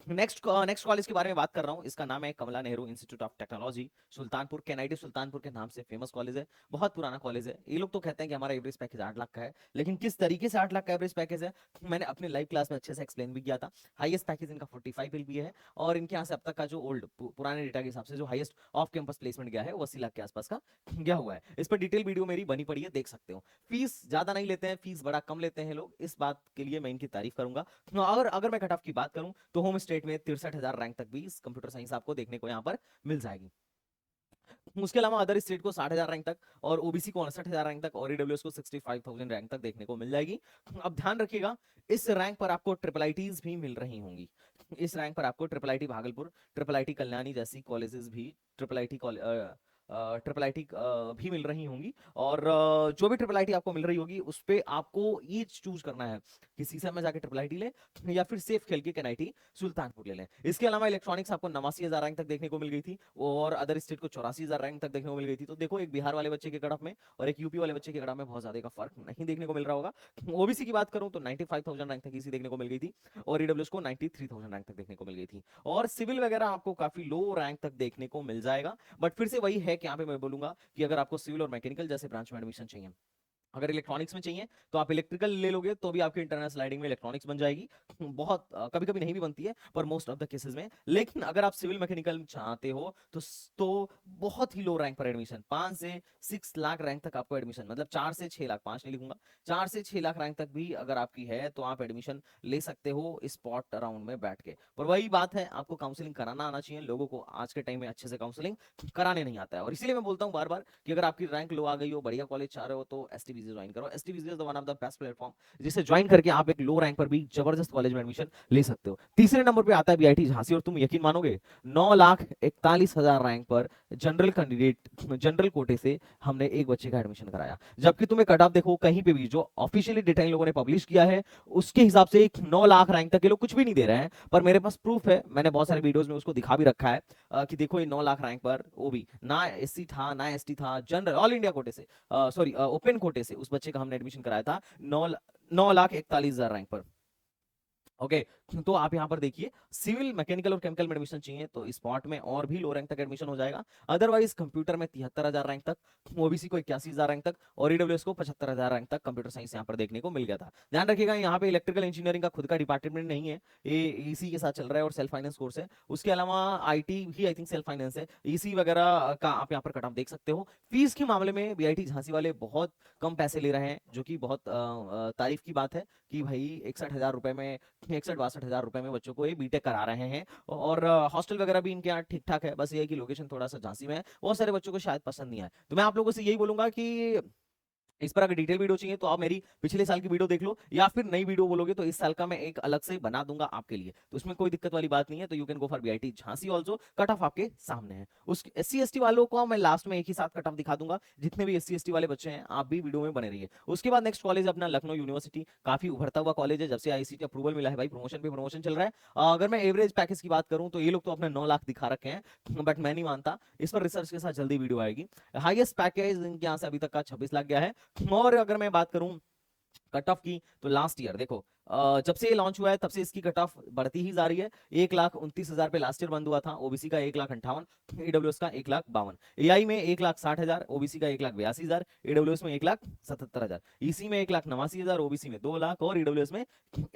नेक्स्ट कॉलेज के बारे में बात कर रहा हूँ। इसका नाम है Kamla Nehru institute of technology, Sultanpur, केनेडी सुल्तानपुर के नाम से फेमस कॉलेज है। बहुत पुराना कॉलेज है। ये लोग तो कहते हैं कि हमारा एवरेज पैकेज 8 लाख का है, लेकिन किस तरीके से 8 लाख का एवरेज पैकेज है मैंने अपने लाइव क्लास में अच्छे से एक्सप्लेन भी किया था। हाईएस्ट पैकेज इनका 45 एलपीए है, और इनके यहाँ से अब तक का जो ओल्ड पुराने डेटा के हिसाब से जो हाईएस्ट ऑफ कैंपस प्लेसमेंट गया है वो 80 लाख के आसपास का गया हुआ है। इस पर डिटेल वीडियो मेरी बनी पड़ी है, देख सकते हो। फीस ज्यादा नहीं लेते हैं, फीस बड़ा कम लेते हैं लोग, इस बात के लिए मैं इनकी तारीफ करूंगा। और अगर मैं कट ऑफ की बात करूं तो होम स्टेट में 63,000 रैंक तक भी इस कंप्यूटर साइंस आपको देखने को यहाँ पर मिल जाएगी। उसके अलावा अदर स्टेट को 60,000 रैंक तक, और ओबीसी को 68,000 रैंक तक, और ईडब्ल्यूएस को 65,000 रैंक तक देखने को मिल जाएगी। अब ध्यान रखिएगा, इस रैंक पर आपको ट्रिपल आईटीज भी मिल रही होंगी। इस रैंक पर आपको triple IT Bhagalpur, triple IT Kalyani जैसी कॉलेजेस भी, ट्रिपल आईटी भी मिल रही होंगी। और जो भी ट्रिपल आईटी आपको मिल रही होगी उस पे आपको ये चूज करना है कि सीसा में जाके ट्रिपल आईटी ले, या फिर सेफ खेल के केनआईटी सुल्तानपुर ले लें। इसके अलावा इलेक्ट्रॉनिक्स आपको 89,000 रैंक तक देखने को मिल गई थी, और अदर स्टेट को 84,000 रैंक तक देखने को मिल गई थी। तो देखो, एक बिहार वाले बच्चे के कट ऑफ में और एक यूपी वाले बच्चे के कट ऑफ में बहुत ज्यादा का फर्क नहीं देखने को मिल रहा होगा। ओबीसी की बात करूं तो 95,000 रैंक तक इसी देखने को मिल गई थी, और ईडब्ल्यूएस को 93,000 रैंक तक देखने को मिल गई थी। और सिविल वगैरह आपको काफी लो रैंक तक देखने को मिल जाएगा। बट फिर से वही है कि यहाँ पे मैं बोलूंगा कि अगर आपको सिविल और मैकेनिकल जैसे ब्रांच में एडमिशन चाहिए, अगर इलेक्ट्रॉनिक्स में चाहिए तो आप इलेक्ट्रिकल ले लोगे तो भी आपकी इंटरनल स्लाइडिंग में इलेक्ट्रॉनिक्स बन जाएगी। बहुत कभी कभी नहीं भी बनती है, पर मोस्ट ऑफ द केसेस में। लेकिन अगर आप सिविल मैकेनिकल चाहते हो तो बहुत ही लो रैंक पर एडमिशन, 5 से 6 लाख रैंक तक आपको एडमिशन, मतलब 4 से 6 लाख, 5 नहीं लिखूंगा, 4 से 6 लाख रैंक तक भी अगर आपकी है तो आप एडमिशन ले सकते हो स्पॉट राउंड में बैठ के। पर वही बात है, आपको काउंसलिंग कराना आना चाहिए। लोगों को आज के टाइम में अच्छे से काउंसलिंग कराने नहीं आता है, और इसीलिए मैं बोलता हूँ बार बार कि अगर आपकी रैंक लो आ गई हो, बढ़िया कॉलेज चाह रहे हो, तो एसटीबीसी ज्वाइन करो। STBC is the one of the best platform, जिसे ज्वाइन करके आप एक लो रैंक पर भी जबरदस्त कॉलेज में एडमिशन ले सकते हो। तीसरे नंबर पे आता है बीआईटी झांसी, और तुम यकीन मानोगे 9,41,000 रैंक पर जनरल कैंडिडेट, जनरल कोटे से हमने एक बच्चे का एडमिशन कराया। जबकि तुम्हें कट ऑफ देखो कहीं पे भी, जो ऑफिशियली डेटा इन लोगों ने पब्लिश किया है उसके हिसाब से 9 लाख रैंक तक के लोग कुछ भी नहीं दे रहे हैं। पर मेरे पास प्रूफ है, मैंने बहुत सारे वीडियोस में उसको दिखा भी रखा है कि देखो ये 9 लाख रैंक पर, वो भी ना एससी था ना एसटी था, जनरल ऑल इंडिया कोटे से, सॉरी ओपन कोटे से उस बच्चे का हमने एडमिशन कराया था 9,41,000 रैंक पर। ओके, तो आप यहाँ पर देखिए, सिविल मैकेनिकल और केमिकल में एडमिशन चाहिए तो स्पॉट में और भी लो रैंक तक एडमिशन हो जाएगा। अदरवाइज कंप्यूटर में 73,000 रैंक तक, ओबीसी को 81,000 रैंक तक, और ईडब्ल्यूएस को 75,000 रैंक तक कंप्यूटर साइंस यहाँ पर देखने को मिल गया था। ध्यान रखिएगा, यहाँ पे इलेक्ट्रिकल इंजीनियरिंग का खुद का डिपार्टमेंट नहीं है, ये ईसी के साथ चल रहा है और सेल्फ फाइनेंस कोर्स है। उसके अलावा आईटी भी आई थिंक सेल्फ फाइनेंस है। ईसी वगैरह का आप यहाँ पर कट ऑफ देख सकते हो। फीस के मामले में बीआईटी झांसी वाले बहुत कम पैसे ले रहे हैं, जो कि बहुत तारीफ की बात है कि भाई 61,000 रुपए में, 61-62,000 रुपए में बच्चों को ये बीटेक करा रहे हैं। और हॉस्टल वगैरह भी इनके यहाँ ठीक ठाक है, बस ये है कि लोकेशन थोड़ा सा झांसी में है, बहुत सारे बच्चों को शायद पसंद नहीं आए। तो मैं आप लोगों से यही बोलूंगा कि इस पर अगर डिटेल वीडियो चाहिए तो आप मेरी पिछले साल की वीडियो देख लो, या फिर नई वीडियो बोलोगे तो इस साल का मैं एक अलग से बना दूंगा आपके लिए, तो उसमें कोई दिक्कत वाली बात नहीं है। तो you can go for BIT Jhansi also, cut off आपके सामने है। उस एससी एसटी वालों को मैं लास्ट में एक ही साथ कट ऑफ दिखा दूंगा, जितने भी एससी एसटी वाले बच्चे हैं आप भी वीडियो में बने रहिए। उसके बाद नेक्स्ट कॉलेज अपना लखनऊ यूनिवर्सिटी, काफी उभरता हुआ कॉलेज है, जब से आईसीटी अप्रूवल मिला है भाई, प्रमोशन पे प्रमोशन चल रहा है। अगर मैं एवरेज पैकेज की बात करूं तो ये लोग तो अपने 9 लाख दिखा रखे हैं, बट मैं नहीं मानता, इस पर रिसर्च के साथ जल्दी वीडियो आएगी। हाईएस्ट पैकेज इनके यहाँ से अभी तक का 26 लाख गया है। और अगर मैं बात करूं कट ऑफ की, तो लास्ट ईयर देखो, जब से ये लॉन्च हुआ है तब से इसकी कट ऑफ बढ़ती ही जा रही है। 1,29,000 पे लास्ट ईयर बंद हुआ था, ओबीसी का 1,58,000, ईडब्ल्यूएस का 1,52,000, एआई में 1,60,000, ओबीसी का 1,82,000, ईडब्ल्यूएस में 1,77,000, ईसी में 1,89,000, ओबीसी में 2 लाख, और ईडब्ल्यूएस में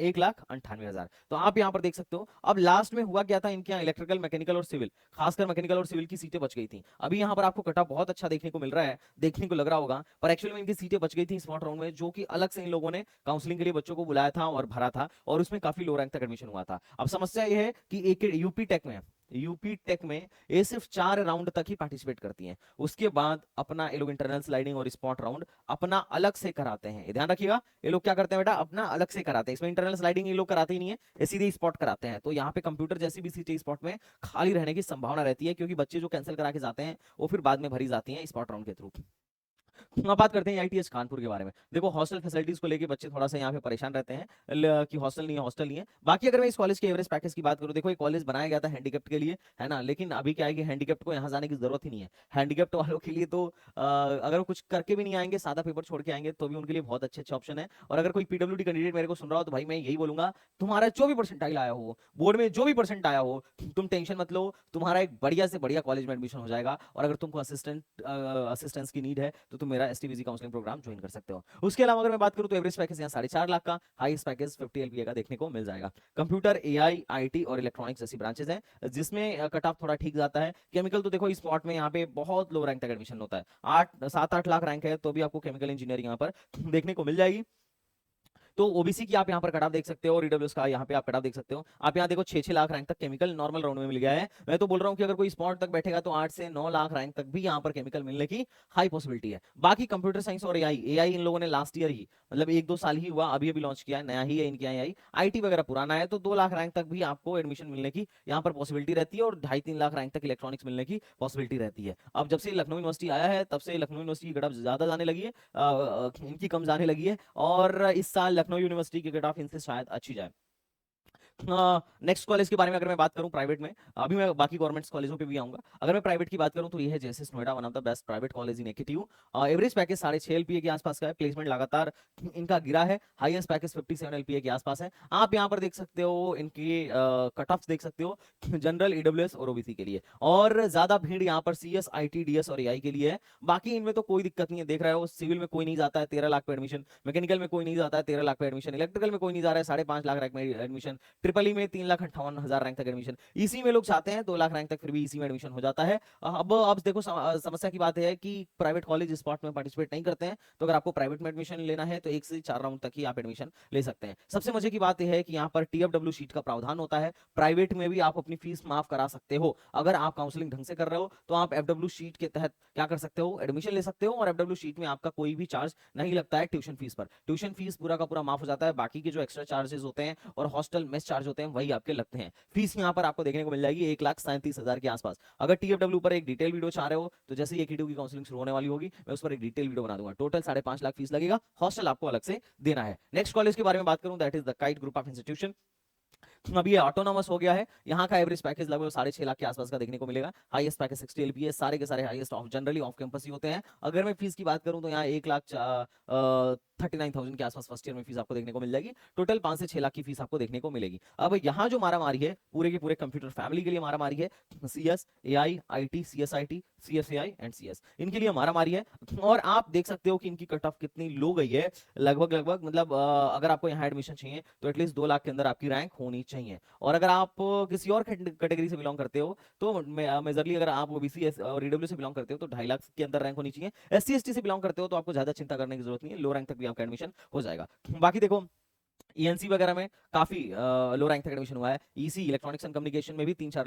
1,98,000। तो आप यहाँ पर देख सकते हो। अब लास्ट में हुआ क्या था, इनके यहाँ इलेक्ट्रिकल, मैकेनिकल और सिविल, खासकर मैकेनिकल और सिविल की सीटें बच गई थी। अभी यहाँ पर आपको कट ऑफ बहुत अच्छा देखने को मिल रहा है, देखने को लग रहा होगा, पर एक्चुअली में इनकी सीटें बच गई थी स्पॉट राउंड में, जो कि अलग से इन लोगों ने काउंसलिंग के लिए बच्चों को बुलाया था और भरा था, और उसमें काफी लो रैंक तक एडमिशन हुआ था। अब समस्या यह है कि एक यूपी टेक में ये सिर्फ 4 राउंड तक ही पार्टिसिपेट करती हैं, उसके बाद अपना ये लोग इंटरनल स्लाइडिंग और स्पॉट राउंड अपना अलग से कराते हैं। ध्यान रखिएगा, ये लोग क्या करते हैं बेटा, अपना अलग से कराते हैं। इसमें इंटरनल स्लाइडिंग ये लोग कराते ही नहीं है, ये सीधे स्पॉट कराते हैं। तो यहाँ पे कंप्यूटर जैसी भी सीटें स्पॉट में खाली रहने की संभावना रहती है, क्योंकि बच्चे जो कैंसिल करा के जाते हैं वो फिर बाद में भरी जाती है स्पॉट राउंड के थ्रू। अब बात करते हैं आईटीएस कानपुर के बारे में। देखो हॉस्टल फैसिलिटीज को लेके बच्चे थोड़ा सा यहाँ पे परेशान रहते हैं कि हॉस्टल नहीं है, हॉस्टल नहीं है। बाकी अगर मैं इस कॉलेज के एवरेज पैकेज की बात करूँ, देखो ये कॉलेज बनाया गया था हैंडीकैप्ड के लिए, है ना, लेकिन अभी क्या है कि हैंडीकैप्ड को यहाँ जाने की जरूरत ही नहीं है। हैंडीकैप्ड वालों के लिए तो अगर वो कुछ करके भी नहीं आएंगे, सादा पेपर छोड़ के आएंगे, तो भी उनके लिए बहुत अच्छे अच्छे ऑप्शन है। और अगर कोई पीडब्ल्यूडी कैंडिडेट मेरे को सुन रहा हो, तो भाई मैं यही बोलूंगा, तुम्हारा जो भी परसेंटाइल आया हो, बोर्ड में जो भी परसेंट आया हो, तुम टेंशन मत लो, तुम्हारा एक बढ़िया से बढ़िया कॉलेज में एडमिशन हो जाएगा। और अगर तुमको असिस्टेंस की नीड है, तो तुम मेरा एसटीबीजी काउंसलिंग प्रोग्राम ज्वाइन कर सकते हो। उसके अलावा अगर मैं बात करूं, तो एवरेज पैकेज यहाँ 4.5 लाख का, हाईएस्ट पैकेज 50 एलपीए का देखने को मिल जाएगा। कंप्यूटर, एआई, आईटी और इलेक्ट्रॉनिक्स जैसी ब्रांचेस हैं, जिसमें कट ऑफ थोड़ा ठीक जाता है। केमिकल तो देखो इस स्पॉट में यहाँ पे बहुत लो रैंक तक एडमिशन होता है, 7-8 लाख रैंक है, तो भी आपको केमिकल इंजीनियरिंग यहाँ पर देखने को मिल जाएगी। तो ओबीसी की आप यहाँ पर कट ऑफ देख सकते हो, और ईडब्ल्यूएस का यहाँ पे आप कट ऑफ देख सकते हो। आप यहाँ देखो 6-6 लाख रैंक तक केमिकल नॉर्मल राउंड में मिल गया है। मैं तो बोल रहा हूँ कि अगर कोई स्पॉट तक बैठेगा, तो 8 से 9 लाख रैंक तक भी यहाँ पर केमिकल मिलने की हाई पॉसिबिलिटी है। बाकी कंप्यूटर साइंस और एआई, इन लोगों ने लास्ट ईयर ही, मतलब 1-2 साल ही हुआ, अभी अभी लॉन्च किया है, नया ही है इनकी एआई। आईटी वगैरह पुराना है, तो 2 लाख रैंक तक भी आपको एडमिशन मिलने की यहाँ पर पॉसिबिलिटी रहती है, और 2.5-3 लाख रैंक तक इलेक्ट्रॉनिक्स मिलने की पॉसिबिलिटी रहती है। अब जब से लखनऊ यूनिवर्सिटी आया है, तब से लखनऊ यूनिवर्सिटी की कट ऑफ ज्यादा जाने लगी है, इनकी कम जाने लगी है, और इस साल लखनऊ यूनिवर्सिटी की कट ऑफ इनसे शायद अच्छी जाए। नेक्स्ट कॉलेज के बारे में अगर मैं बात करूं प्राइवेट में, अभी मैं बाकी गवर्नमेंट कॉलेजों पे भी आऊंगा। अगर मैं प्राइवेट की बात करूं, तो ये है JSS Noida, one of the best private college in AKTU. Average package 6.5 LPA के आसपास का है, प्लेसमेंट लगातार इनका गिरा है, हाईएस्ट पैकेज 57 एलपीए के आसपास है। आप यहाँ पर देख सकते हो इनके कट ऑफ देख सकते हो, जनरल, ईडब्ल्यूएस और ओबीसी के लिए, और ज्यादा भीड़ यहाँ पर सीएस, आईटी, डीएस और एआई के लिए है। बाकी इनमें तो कोई दिक्कत नहीं है, देख रहे हो सिविल में कोई नहीं जाता है 13 लाख पे एडमिशन, मैकेनिकल में कोई नहीं जाता है 13 लाख पे एडमिशन, इलेक्ट्रिकल में कोई नहीं जा रहा है 5.5 लाख रैंक में एडमिशन, ट्रिपल ई में 3,58,000 रैंक तक एडमिशन, ईसी में लोग चाहते हैं 2 लाख रैंक तक, फिर भी ईसी में एडमिशन हो जाता है। अब देखो समस्या की बात है कि प्राइवेट कॉलेज स्पॉट में पार्टिसिपेट नहीं करते हैं, तो अगर आपको प्राइवेट में एडमिशन लेना है, तो 1 से 4 राउंड तक ही आप एडमिशन ले सकते हैं। सबसे मजे की बात यह है कि यहाँ पर टीएफडब्ल्यू शीट का प्रावधान होता है, प्राइवेट में भी आप अपनी फीस माफ करा सकते हो। अगर आप काउंसलिंग ढंग से कर रहे हो, तो आप एफडब्ल्यू शीट के तहत क्या कर सकते हो, एडमिशन ले सकते हो, और एफडब्ल्यू शीट में आपका कोई भी चार्ज नहीं लगता है ट्यूशन फीस पर। ट्यूशन फीस पूरा का पूरा माफ हो जाता है, बाकी के जो एक्स्ट्रा चार्जेस होते हैं और हॉस्टल मेस चार्ज होते हैं, वही आपके लगते हैं। फीस यहाँ पर आपको देखने को मिल जाएगी 1,37,000 के आसपास। अगर टीएफडब्ल्यू पर एक डिटेल वीडियो चाह रहे हो, तो जैसे ही एकेटीयू की काउंसलिंग शुरू होने वाली होगी, मैं उस पर एक डिटेल वीडियो बना दूंगा। टोटल 5.5 लाख फीस लगेगा, हॉस्टल आपको अलग से देना है। नेक्स्ट कॉलेज के बारे में बात करूं, that is the kite group of institution. अभी ये ऑटोनॉमस हो गया है, यहाँ का एवरेज पैकेज लगभग 6.5 लाख के आसपास का देखने को मिलेगा, हाईएस्ट पैकेज 60 एलपीए, सारे के सारे highest off generally off campus ही होते हैं। अगर मैं फीस की बात करूं, तो यहाँ 1,39,000 के आसपास फर्स्ट ईयर में फीस आपको देखने को मिल जाएगी। टोटल 5 से 6 लाख की फीस आपको देखने को मिलेगी। अब यहाँ जो मारामारी है, पूरे के पूरे कंप्यूटर फैमिली के लिए मारामारी है, CS, AI, IT, CSIT, CSAI and CS, इनके लिए मारामारी है। और आप देख सकते हो कि इनकी कट ऑफ कितनी लो गई है, लगभग मतलब अगर आपको यहाँ एडमिशन चाहिए, तो एटलीस्ट 2 लाख के अंदर आपकी रैंक होनी चाहिए। और अगर आप किसी और कैटेगरी से बिलोंग करते हो, तो मेजरली अगर आप ओबीसी और ईडब्ल्यू से बिलोंग करते हो, तो 2.5 लाख के अंदर रैंक होनी चाहिए। एससी एसटी से बिलोंग करते हो, तो आपको ज्यादा चिंता करने की जरूरत नहीं है, लो रैंक तक भी आपका एडमिशन हो जाएगा। बाकी देखो ईएनसी वगैरह में काफी लो रैंक तक एडमिशन हुआ है, ईसी, इलेक्ट्रॉनिक्स एंड कम्युनिकेशन में भी 3-4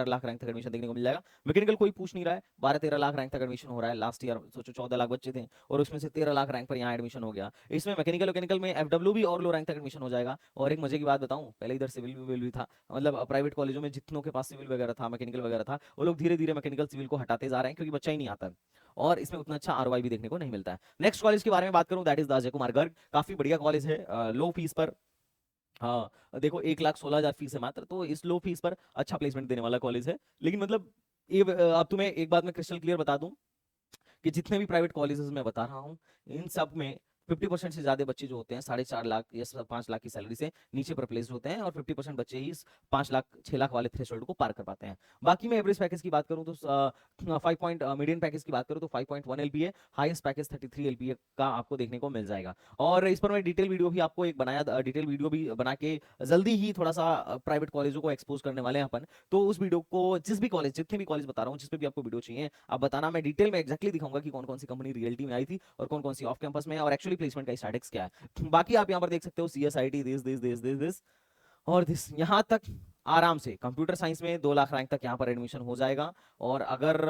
लाख रैंक तक एडमिशन देखने को मिल जाएगा। मैकेनिकल कोई पूछ नहीं रहा है, 12-13 लाख रैंक तक एडमिशन हो रहा है। लास्ट ईयर सोचो 14 लाख बच्चे थे, और उसमें से 13 लाख रैंक पर यहाँ एडमिशन हो गया। इसमें मैकेनिकल में एफडब्ल्यू भी और लो रैंक तक एडमिशन हो जाएगा। और एक मजे की बात बताऊं, पहले इधर सिविल भी था, मतलब प्राइवेट कॉलेजों में जितनों के पास सिविल वगैरह था, मैकेनिकल वगैरह था, वो लोग धीरे धीरे मैकेनिकल सिविल को हटाते जा रहे हैं, क्योंकि बच्चा ही नहीं आता, और इसमें उतना अच्छा आरओआई भी देखने को नहीं मिलता है। नेक्स्ट कॉलेज के बारे में बात करूं, that is the Ajay Kumar Garg. काफी बढ़िया कॉलेज है, लो फीस पर, हाँ देखो 1,16,000 फीस है मात्र, तो इस लो फीस पर अच्छा प्लेसमेंट देने वाला कॉलेज है। लेकिन मतलब ये अब तुम्हें एक बात मैं क्रिस्टल क्लियर बता दूं, कि जितने भी प्राइवेट कॉलेजेस मैं बता रहा हूँ, इन सब में 50% से ज्यादा बच्चे जो होते हैं 4.5 लाख या 5 लाख की सैलरी से नीचे पर प्लेस्ड होते हैं, और 50% बच्चे ही 5 लाख 6 लाख वाले थ्रेशोल्ड को पार कर पाते हैं। बाकी मैं एवरेज पैकेज की बात करूं, तो 5 मीडियन पैकेज की बात करूं, तो 5.1 एलपीए, हाईएस्ट पैकेज 33 एलपीए का आपको देखने को मिल जाएगा। और इस पर मैं डिटेल वीडियो भी आपको एक बनाया, डिटेल वीडियो भी बना के जल्दी ही थोड़ा सा प्राइवेट कॉलेजों को एक्सपोज करने वाले हैं अपन। तो उस वीडियो को जितने भी कॉलेज बता रहा हूँ, जिस पे भी आपको वीडियो चाहिए, आप बताना, मैं डिटेल में एक्जैक्टली दिखाऊंगा कि कौन कौन सी कंपनी रियलिटी में आई थी, और कौन कौन सी ऑफ कैंपस में, और एक्चुअली प्लेसमेंट का स्टैटिक्स क्या है। बाकी आप यहाँ पर देख सकते हो सीएसआईटी, दिस और दिस, यहाँ तक आराम से कंप्यूटर साइंस में 2 लाख रैंक तक यहाँ पर एडमिशन हो जाएगा। और अगर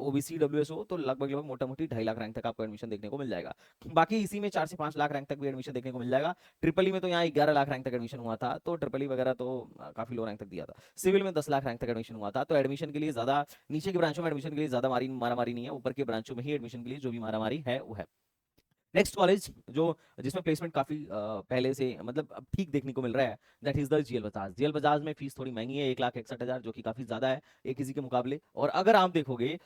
ओबीसी डब्ल्यूएस हो तो लगभग लगभग मोटा मोटी 2.5 लाख रैंक तक आपको एडमिशन देखने को मिल जाएगा। बाकी इसी में 4 से 5 लाख रैंक तक भी एडमिशन देखने को मिल जाएगा। ट्रिपल ई में तो यहाँ 11 लाख रैंक तक एडमिशन हुआ था, तो ट्रिपल ई वगैरह तो काफी लो रैंक तक दिया था। सिविल में 10 लाख रैंक तक एडमिशन हुआ था। तो एडमिशन के लिए ज्यादा नीचे के ब्रांचों में एडमिशन के लिए ज्यादा मारामारी नहीं है, ऊपर के ब्रांचों में ही एडमिशन के लिए जो भी मारामारी है वो है। नेक्स्ट कॉलेज जो जिसमें प्लेसमेंट काफी पहले से मतलब अब ठीक देखने को मिल रहा है, that is the GL Bajaj. GL Bajaj में फीस थोड़ी महंगी है, 1,61,000, जो कि काफी ज्यादा है एक किसी के मुकाबले। और अगर आप देखोगे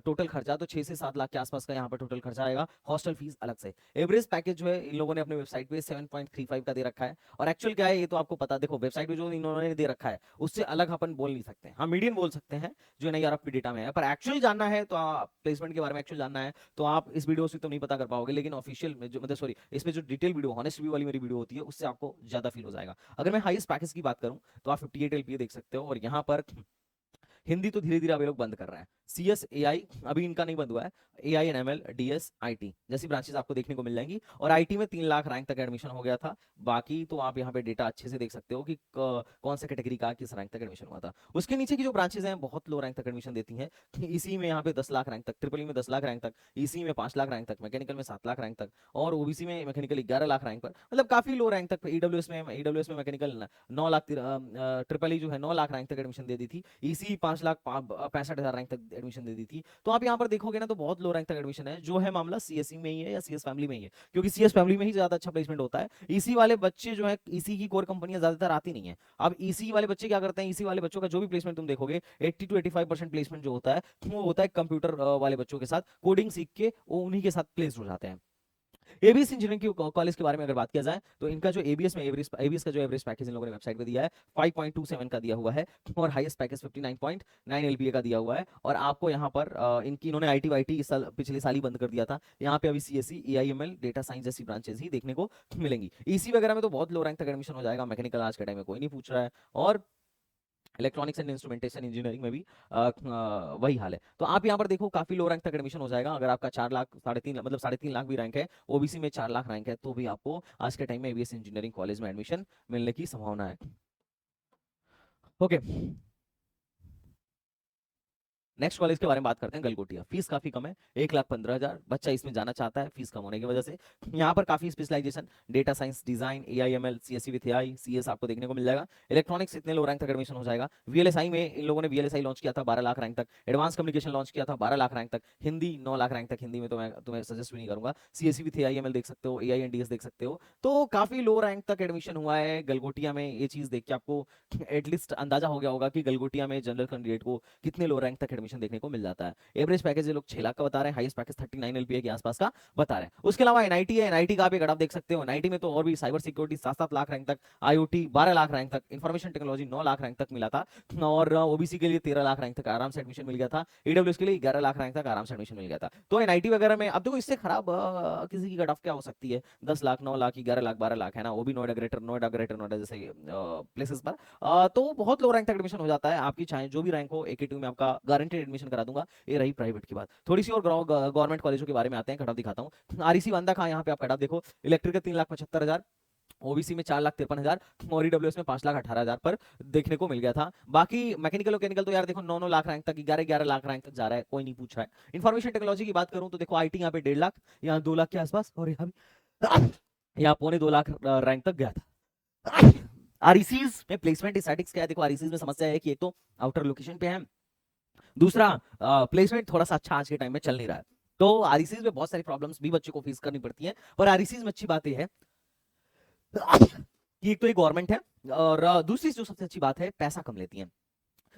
टोटल खर्चा तो 6 से 7 लाख के आसपास का यहाँ पर टोटल खर्चा आएगा, हॉस्टल फीस अलग से। एवरेज पैकेज जो है इन लोगों ने अपने वेबसाइट पे 7.35 का दे रखा है। और एक्चुअल क्या है ये तो आपको पता, देखो वेबसाइट पे जो इन्होंने दे रखा है उससे अलग अपन बोल नहीं सकते। हाँ मीडियन बोल सकते हैं जो NIRF डेटा में है, पर एक्चुअल जानना है तो प्लेसमेंट के बारे में एक्चुअल जानना है तो आप इस वीडियो से तो नहीं पता कर पाओगे, लेकिन ऑफिशियल में जो मतलब सॉरी इसमें जो डिटेल वीडियो हॉनेस्ट रिव्यू वाली मेरी वीडियो होती है उससे आपको ज्यादा फील हो जाएगा। अगर मैं हाईएस्ट पैकेज की बात करूं तो आप 58 LPA देख सकते हो। और यहाँ पर हिंदी तो धीरे धीरे अब ये लोग बंद कर रहे हैं। CS AI अभी इनका नहीं बंद हुआ है, AI and ML DS IT जैसी ब्रांचेस आपको देखने को मिल जाएंगी। और IT में 3 लाख रैंक तक एडमिशन हो गया था। बाकी तो आप यहाँ पे डेटा अच्छे से देख सकते हो कि कौन से कैटेगरी का किस रैंक तक एडमिशन हुआ था। उसके नीचे की जो ब्रांचेस हैं बहुत लो रैंक तक एडमिशन देती हैं। इसी में यहाँ पे 10 लाख रैंक तक, ट्रिपल ई में 10 लाख रैंक तक, इसी में 5 लाख रैंक तक, मैकेनिकल में 7 लाख रैंक तक, और ओबीसी में मैकेनिकल 11 लाख रैंक पर, मतलब काफी लो रैंक तक। ईडब्ल्यूएस में मैकेनिकल 9 लाख, ट्रिपल ई जो है 9 लाख रैंक तक एडमिशन दे दी थी। इसी 5,65,000 रैंक तक एडमिशन दे दी थी। तो आप यहाँ पर देखोगे ना तो बहुत लो रैंक तक एडमिशन है। जो है मामला सीएसई में ही है या सीएस फैमिली में ही है, क्योंकि सीएस फैमिली में ही ज्यादा अच्छा प्लेसमेंट होता है। ईसी वाले बच्चे जो है, ईसी की कोर कंपनियां ज्यादातर आती नहीं है। अब ईसी वाले बच्चे क्या करते हैं, ईसी वाले बच्चों का जो भी प्लेसमेंट तुम देखोगे 80 to 85% प्लेसमेंट जो होता है वो होता है कंप्यूटर वाले बच्चों के साथ, कोडिंग सीख के वो उन्हीं के साथ प्लेस हो जाते हैं। एबीएस इंजीनियरिंग की कॉलेज के बारे में अगर बात किया जाए तो इनका जो एबीएस का जो एवरेज पैकेज इन लोगों ने वेबसाइट पे दिया है 5.27 का दिया हुआ है, और हाईएस्ट पैकेज 59.9 LPA का दिया हुआ है। और आपको यहाँ पर इन्होंने आईटी वाईटी इस साल पिछले साल ही बंद कर दिया था। यहाँ पे अभी सीएससी AIML डेटा साइंस जैसी ब्रांचेस ही देखने को मिलेंगी। ईसी वगैरह में तो बहुत लो रैंक तक एडमिशन हो जाएगा। मैकेनिकल आज के टाइम में कोई नहीं पूछ रहा है, और इलेक्ट्रॉनिक्स एंड इंस्ट्रूमेंटेशन इंजीनियरिंग में भी वही हाल है। तो आप यहाँ पर देखो काफी लो रैंक तक एडमिशन हो जाएगा। अगर आपका 4 लाख 3.5 मतलब 3.5 लाख भी रैंक है, ओबीसी में 4 लाख रैंक है, तो भी आपको आज के टाइम में एबीएस इंजीनियरिंग कॉलेज में एडमिशन मिलने की संभावना है। ओके, नेक्स्ट कॉलेज के बारे में बात करते हैं, गलगोटिया। फीस काफी कम है, 1,15,000। बच्चा इसमें जाना चाहता है फीस कम होने की वजह से। यहाँ पर काफी specialisation, data science, design, AIML, CSE with AI, CS आपको देखने को मिल जाएगा। इलेक्ट्रॉनिक्स इतने लो रैंक तक एडमिशन हो जाएगा। VLSI में इन लोगों ने VLSI लॉन्च किया था 12 लाख रैंक तक। एडवांस कम्युनिकेशन लॉन्च किया था 12 लाख रैंक तक। हिंदी 9 लाख रैंक तक। हिंदी में तो मैं तुम्हें सजेस्ट भी नहीं करूंगा। CSE विथ AIML देख सकते हो, AI&DS देख सकते हो। तो काफी लो रैंक तक एडमिशन हुआ है गलगोटिया में। ये चीज देख के आपको एटलीस्ट अंदाजा हो गया होगा कि गलगोटिया में जनरल कैंडिडेट को कितने लो रैंक तक एडमिशन देखने को मिल जाता है। एवरेज पैकेज ये लोग 6 लाख का बता रहे हैं, हाईएस्ट पैकेज 39 LPA के आसपास का बता रहे हैं। उसके अलावा एनआईटी है, एनआईटी का आप एक देख सकते हो। एनआईटी में तो और भी साइबर सिक्योरिटी 7-7 लाख रैंक तक, IoT 12 लाख रैंक तक, इंफॉर्मेशन टेक्नोलॉजी 9 लाख रैंक तक मिला था, और ओबीसी के लिए 13 लाख रैंक तक आराम से एडमिशन मिल गया था। ईडब्ल्यूएस के लिए 11 लाख रैंक तक आराम से एडमिशन मिल गया था। तो एनआईटी वगैरह में अब देखो इससे खराब किसी की कट ऑफ क्या हो सकती है, 10 लाख, 9 लाख, 11 लाख, 12 लाख है ना, वो भी नोएडा जैसे प्लेसेस पर। तो बहुत लो रैंक तक एडमिशन हो जाता है। आपकी चाहे जो भी रैंक हो, AKTU में आपका गारंटेड एडमिशन करा दूंगा। ये रही प्राइवेट की बात। थोड़ी सी और गवर्नमेंट कॉलेजों के बारे में आते हैं, कट ऑफ दिखाता हूँ। आरईसी बांदा का यहाँ पे आप कट ऑफ देखो, इलेक्ट्रिकल 3,75,000, ओबीसी में 4,53,000, और ईडब्ल्यूएस में 5,18,000 पर देखने को मिल गया था। बाकी मैकेनिकल मैकेनिकल तो यार देखो 9-9 लाख रैंक तक, 11-11 लाख रैंक तक जा रहा है, कोई नहीं पूछ रहा है। इन्फॉर्मेशन टेक्नोलॉजी की बात करूं तो देखो आईटी यहाँ पे 1.5 लाख, यहाँ 2 लाख के आसपास, और यहाँ 2.25 लाख रैंक तक गया था। आरईसीज में प्लेसमेंट स्टैटिक्स क्या है, देखो आरईसीज में समस्या है कि एक तो आउटर लोकेशन पे है, दूसरा प्लेसमेंट थोड़ा सा अच्छा आज के टाइम में चल नहीं रहा है। तो आरईसीज में बहुत सारी प्रॉब्लम्स भी बच्चों को फेस करनी पड़ती है। पर आरईसीज में अच्छी बात यह है कि एक तो ये गवर्नमेंट है, और दूसरी जो सबसे अच्छी बात है, पैसा कम लेती है।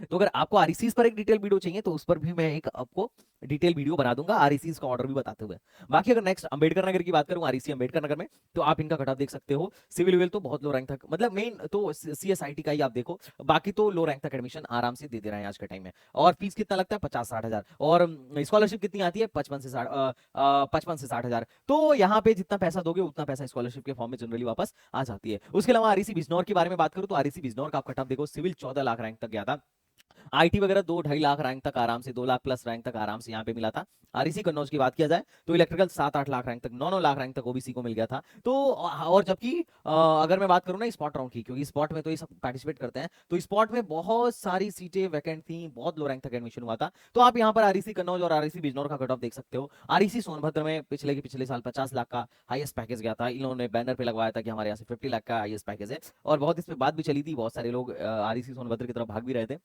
तो अगर आपको आरईसीज पर एक डिटेल वीडियो चाहिए तो उस पर भी मैं एक आपको डिटेल वीडियो बना दूंगा, आरईसीज का ऑर्डर भी बताते हुए। बाकी अगर नेक्स्ट अंबेडकर नगर की बात करूं, आरईसी अंबेडकर नगर में, तो आप इनका कट ऑफ देख सकते हो। सिविल विल तो बहुत लो रैंक तक, मतलब मेन तो सीएसआईटी का ही आप देखो, बाकी तो लो रैंक तक एडमिशन आराम से दे रहे हैं आज के टाइम में। और फीस कितना लगता है, 50-60 हजार, और स्कॉलरशिप कितनी आती है, 55 से 60 हजार। तो यहाँ पे जितना पैसा दोगे उतना पैसा स्कॉलरशिप के फॉर्म में जनरली वापस आ जाती है। उसके अलावा आरईसी बिजनौर के बारे में बात करूं तो आरईसी बिजनौर का आप कट ऑफ देखो, सिविल 14 लाख रैंक तक गया था, आईटी वगैरह 2-2.5 लाख रैंक तक आराम से, 2 लाख प्लस रैंक तक आराम से यहाँ पे मिला था। आरईसी कन्नौज की बात किया जाए तो इलेक्ट्रिकल 7-8 लाख रैंक तक, 9-9 लाख रैंक तक ओबीसी को मिल गया था। तो और जबकि अगर मैं बात करूँ ना स्पॉट राउंड की, क्योंकि स्पॉट में तो ये सब पार्टिसिपेट करते हैं, तो स्पॉट में बहुत सारी सीटें वैकेंट थी, बहुत लो रैंक तक एडमिशन हुआ था। तो आप यहाँ पर आरईसी कन्नौज और आरईसी बिजनौर का कट ऑफ देख सकते हो। आरईसी सोनभद्र में पिछले साल 50 लाख का हाईएस्ट पैकेज गया था। इन्होंने बैनर पे लगवाया था कि हमारे यहाँ से 50 लाख का हाईएस्ट पैकेज है, और बहुत इस पे बात भी चली थी, बहुत सारे लोग आरईसी सोनभद्र की तरफ भाग भी रहे थे।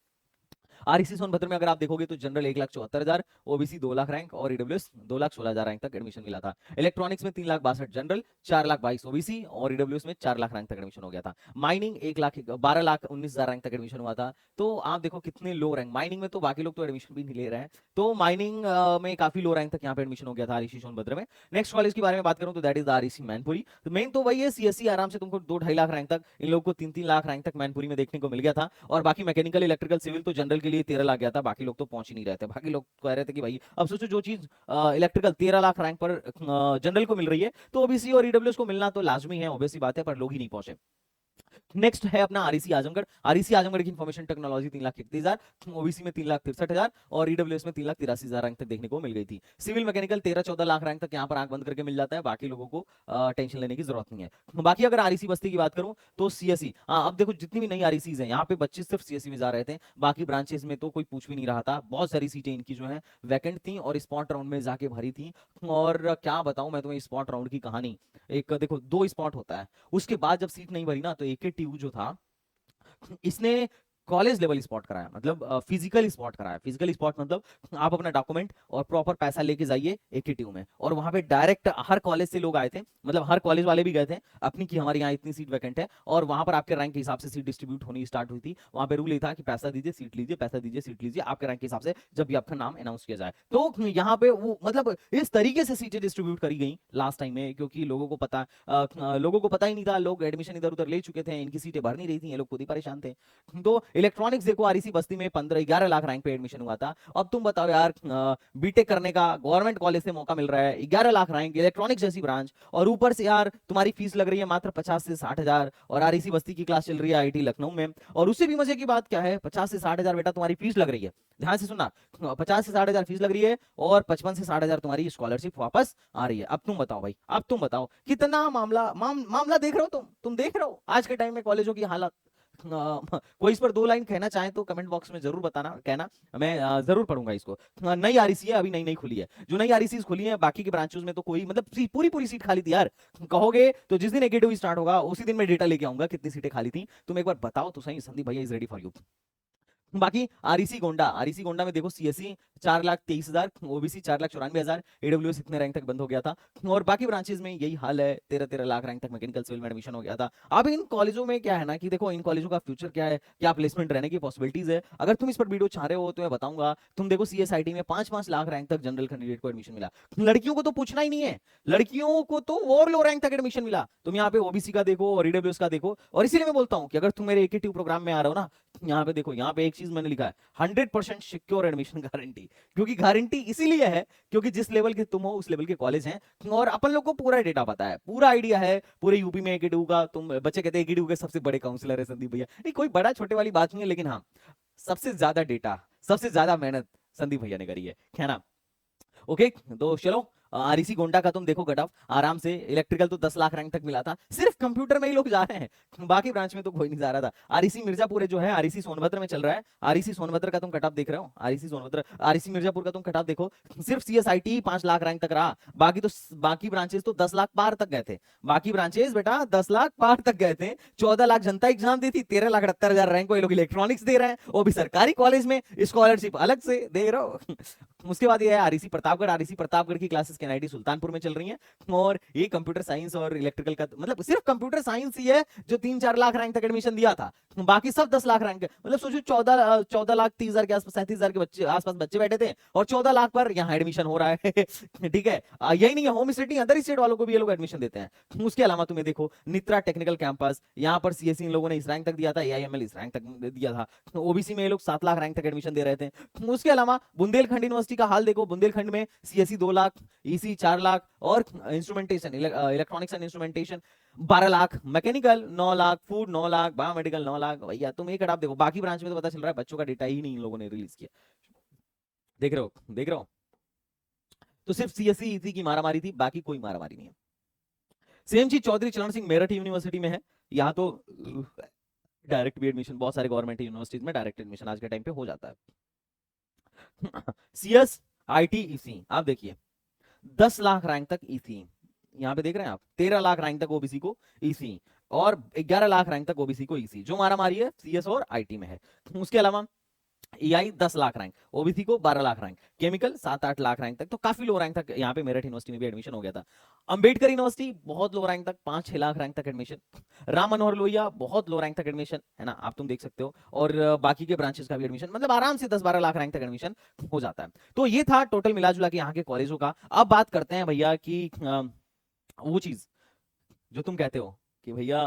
आरईसी सोनभद्र में अगर आप देखोगे तो जनरल 1,74,000, ओबीसी 2 लाख रैंक और ईडब्ल्यूएस 2,16,000 रैंक तक एडमिशन मिला था। इलेक्ट्रॉनिक्स में 3,62,000 जनरल, 4,22,000 ओबीसी और ईडब्ल्यूएस में 4 लाख रैंक तक एडमिशन हो गया था। माइनिंग 12,19,000 रैंक तक एडमिशन हुआ था। तो आप देखो कितने लो रैंक माइनिंग में, तो बाकी लोग तो एडमिशन भी नहीं ले रहे हैं, तो माइनिंग में काफी लो रैंक तक यहाँ पे एडमिशन हो गया था आरईसी सोनभद्र में। नेक्स्ट कॉलेज के बारे में बात करूं तो दैट इज आरईसी मैनपुरी। तो मेन तो वही है, सीएससी आराम से तुमको 2-2.5 लाख रैंक तक, इन लोगों को 3-3 लाख रैंक तक मैनपुरी में देखने को मिल गया था। और बाकी मैकेनिकल, इलेक्ट्रिकल, सिविल तो जनरल के लिए 13 लाख गया था, बाकी लोग तो पहुंच ही नहीं रहे थे। बाकी लोग कह रहे थे कि भाई अब सोचो जो चीज इलेक्ट्रिकल 13 लाख रैंक पर जनरल को मिल रही है, तो ओबीसी और ईडब्ल्यूएस को मिलना तो लाजमी है, ऑब्वियस सी बात है, पर लोग ही नहीं पहुंचे। नेक्स्ट है अपना आरईसी आजमगढ़। आरईसी आजमगढ़ की इंफॉर्मेशन टेक्नोलॉजी 3,31,000, ओबीसी में 3,63,000 और ईडब्ल्यूएस में 3,83,000 रैंक तक देखने को मिल गई थी। सिविल मैकेनिकल 13-14 लाख रैंक तक यहाँ पर आंख बंद करके मिल जाता है, बाकी लोगों को टेंशन लेने की जरूरत नहीं है। बाकी अगर आरईसी बस्ती की बात करूं तो सीएससी, अब देखो जितनी भी नई आरईसीज है यहाँ पे बच्चे सिर्फ सीएससी में जा रहे थे, बाकी ब्रांचेस में तो कोई पूछ भी नहीं रहा था। बहुत सारी सीटें इनकी जो है वैकेंट थी और स्पॉट राउंड में जाके भरी थी। और क्या बताऊं मैं तुम्हें स्पॉट राउंड की कहानी। एक देखो 2 स्पॉट होता है, उसके बाद जब सीट नहीं भरी ना, तो एकेटीयू जो था इसने कॉलेज लेवल स्पॉट कराया, मतलब फिजिकल स्पॉट कराया। फिजिकल स्पॉट मतलब आप अपना डॉक्यूमेंट और प्रॉपर पैसा लेके जाइए एकेटीयू में, और वहां पे डायरेक्ट हर कॉलेज से लोग आए थे, मतलब हर कॉलेज वाले भी गए थे अपनी कि हमारे यहाँ इतनी सीट वैकेंट है, और वहां पर आपके रैंक के हिसाब से सीट डिस्ट्रीब्यूट होनी स्टार्ट हुई थी। वहां पे रूल ये था कि पैसा दीजिए सीट लीजिए, पैसा दीजिए सीट लीजिए, आपके रैंक के हिसाब से जब भी आपका नाम अनाउंस किया जाए। तो यहाँ पे वो मतलब इस तरीके से सीटें डिस्ट्रीब्यूट करी गई लास्ट टाइम में, क्योंकि लोगों को पता ही नहीं था, लोग एडमिशन इधर उधर ले चुके थे, इनकी सीटें भर नहीं रही थी, ये लोग खुद ही परेशान थे। तो इलेक्ट्रॉनिक्स देखो आरईसी बस्ती में 15-11 लाख रैंक पे एडमिशन हुआ था। अब तुम बताओ यार, बीटेक करने का गवर्नमेंट कॉलेज से मौका मिल रहा है, 11 लाख रैंक, इलेक्ट्रॉनिक्स जैसी ब्रांच, और ऊपर से यार तुम्हारी फीस लग रही है मात्र 50 से 60 हजार, और आरईसी बस्ती की क्लास चल रही है आईटी लखनऊ में। और उससे भी मजे की बात क्या है, 50 से 60 हजार बेटा तुम्हारी फीस लग रही है, ध्यान से सुनना, 50 से 60 हजार फीस लग रही है, और 55 से 60 हजार तुम्हारी स्कॉलरशिप वापस आ रही है। अब तुम बताओ भाई, अब तुम बताओ कितना मामला देख रहे हो तुम देख रहे हो आज के टाइम में कॉलेजों की हालत। कोई इस पर 2 लाइन कहना चाहे तो कमेंट बॉक्स में जरूर बताना, कहना, मैं जरूर पढ़ूंगा इसको। नई आरईसी है, अभी नई नई खुली है, जो नई आरईसी खुली है बाकी के ब्रांचेस में तो कोई मतलब पूरी सीट खाली थी यार। कहोगे तो जिस दिन एकेडमी स्टार्ट होगा उसी दिन मैं डेटा लेके आऊंगा कितनी सीटें खाली थी, तुम एक बार बताओ तो सही। संदीप भैया इज रेडी फॉर यू। बाकी आरईसी गोंडा में देखो सीएससी 4,23,000, ओबीसी 4,94,000, एडब्ल्यूएस इतने रैंक तक बंद हो गया था। और बाकी ब्रांचेस में यही हाल है, 13-13 लाख रैंक तक मैकेनिकल सिविल में एडमिशन हो गया था। अब इन कॉलेजों में क्या है ना कि देखो इन कॉलेजों का फ्यूचर क्या है, क्या प्लेसमेंट रहने की पॉसिबिलिटीज है, अगर तुम इस पर वीडियो चाह रहे हो तो मैं बताऊंगा। तुम देखो सीएसआईटी में 5-5 लाख रैंक तक जनरल कैंडिडेट को एडमिशन मिला, लड़कियों को तो पूछना ही नहीं है, लड़कियों को तो और लो रैंक तक एडमिशन मिला। तुम यहाँ पे ओबीसी का देखो और ईडब्ल्यूएस का देखो, और इसीलिए मैं बोलता हूँ कि अगर तुम मेरे एकेटीयू प्रोग्राम में आ रहे हो ना, यहाँ पे देखो, यहाँ पे एक चीज मैंने लिखा है, 100% सिक्योर एडमिशन गारंटी। क्योंकि गारंटी इसीलिए है क्योंकि जिस लेवल के तुम हो उस लेवल के कॉलेज हैं, और अपन लोग को पूरा डेटा पता है, पूरा आइडिया है पूरे यूपी में एकेडू का। तुम बच्चे कहते हैं एकेडू के सबसे बड़े काउंसलर है संदीप भैया, नहीं कोई बड़ा छोटे वाली बात नहीं है, लेकिन हाँ सबसे ज्यादा डेटा, सबसे ज्यादा मेहनत संदीप भैया ने करी है ना। ओके तो चलो, आरईसी गोंडा का तुम देखो कट ऑफ आराम से, इलेक्ट्रिकल तो 10 लाख रैंक तक मिला था, सिर्फ कंप्यूटर में ही लोग जा रहे हैं, बाकी ब्रांच में तो कोई नहीं जा रहा था। आरईसी मिर्जापुर जो है आरईसी सोनभद्र में चल रहा है, आरईसी सोनभद्र का तुम कट ऑफ देख रहे हो, आरईसी सोनभद्र, आरईसी मिर्जापुर का तुम कट ऑफ देखो, सिर्फ सीएसआईटी 5 लाख रैंक तक रहा, बाकी ब्रांचेस तो 10 लाख पार तक गए थे, बाकी ब्रांचेस बेटा 10 लाख पार तक गए थे। 14 लाख जनता एग्जाम दी थी, 13,78,000 रैंक को ये लोग इलेक्ट्रॉनिक्स दे रहे हैं, वो भी सरकारी कॉलेज में, स्कॉलरशिप अलग से दे रहे हो। उसके बाद ये है आरईसी प्रतापगढ़ की क्लासेस एनआईटी सुल्तानपुर में चल रही हैं, और ये कंप्यूटर साइंस और इलेक्ट्रिकल का मतलब सिर्फ कंप्यूटर साइंस ही है जो 3-4 लाख रैंक तक एडमिशन दिया था, बाकी सब 10 लाख रैंक, मतलब सोचो 14 लाख 30,000 के आसपास, 37,000 के बच्चे आसपास बच्चे बैठे थे, और 14 लाख पर यहाँ एडमिशन हो रहा है। ठीक है, यही नहीं है, होम स्टेट अदर स्टेट वालों को भी ये लोग एडमिशन देते हैं। उसके अलावा तुम्हें देखो नित्रा टेक्निकल कैंपस, यहाँ पर सीएससी इन लोगों ने इस रैंक तक दिया था, एआईएमएल इस रैंक तक दिया था, ओबीसी में ये लोग 7 लाख रैंक तक एडमिशन दे रहे थे। उसके अलावा बुंदेलखंड यूनिवर्सिटी का हाल देखो, बुंदेलखंड में सीएससी 2 लाख, ईसी 4 लाख, और instrumentation, electronics and instrumentation 12 lakh, mechanical 9 lakh, food 9 lakh, biomedical 9 lakh. भैया तुम एक आप देखो, बाकी ब्रांच में तो पता चल रहा है बच्चों का डेटा ही नहीं इन लोगों ने रिलीज किया। देख रहे हो, देख रहे हो। तो सिर्फ सीएससी ईसी की मारामारी थी, बाकी कोई मारामारी नहीं है। सेम चीज चौधरी चरण सिंह मेरठ यूनिवर्सिटी में है। यहाँ तो डायरेक्ट भी एडमिशन, बहुत सारे गवर्नमेंट यूनिवर्सिटीज में डायरेक्ट एडमिशन आज के टाइम पे हो जाता है। सीएस आईटी ईसी, आप देखिए 10 लाख रैंक तक ईसी, यहाँ पे देख रहे हैं आप, 13 लाख रैंक तक ओबीसी को ईसी, और 11 लाख रैंक तक ओबीसी को ईसी। जो मारा मारी है सीएस और आईटी में है। उसके अलावा ईआई 10 लाख रैंक, ओबीसी को 12 lakh rank, chemical 7-8 lakh rank तक, तो काफी लो रैंक तक यहाँ पे मेरठ यूनिवर्सिटी में भी एडमिशन हो गया था। अंबेडकर यूनिवर्सिटी बहुत लो रैंक तक, 5-6 लाख रैंक तक एडमिशन। राम मनोहर लोहिया बहुत लो रैंक तक एडमिशन है ना, आप तुम देख सकते हो। और बाकी के ब्रांचेस का भी एडमिशन, मतलब आराम से 10-12 लाख रैंक तक एडमिशन हो जाता है। तो ये था टोटल मिला जुला के यहाँ के कॉलेजों का। अब बात करते हैं भैया की वो चीज जो तुम कहते हो कि भैया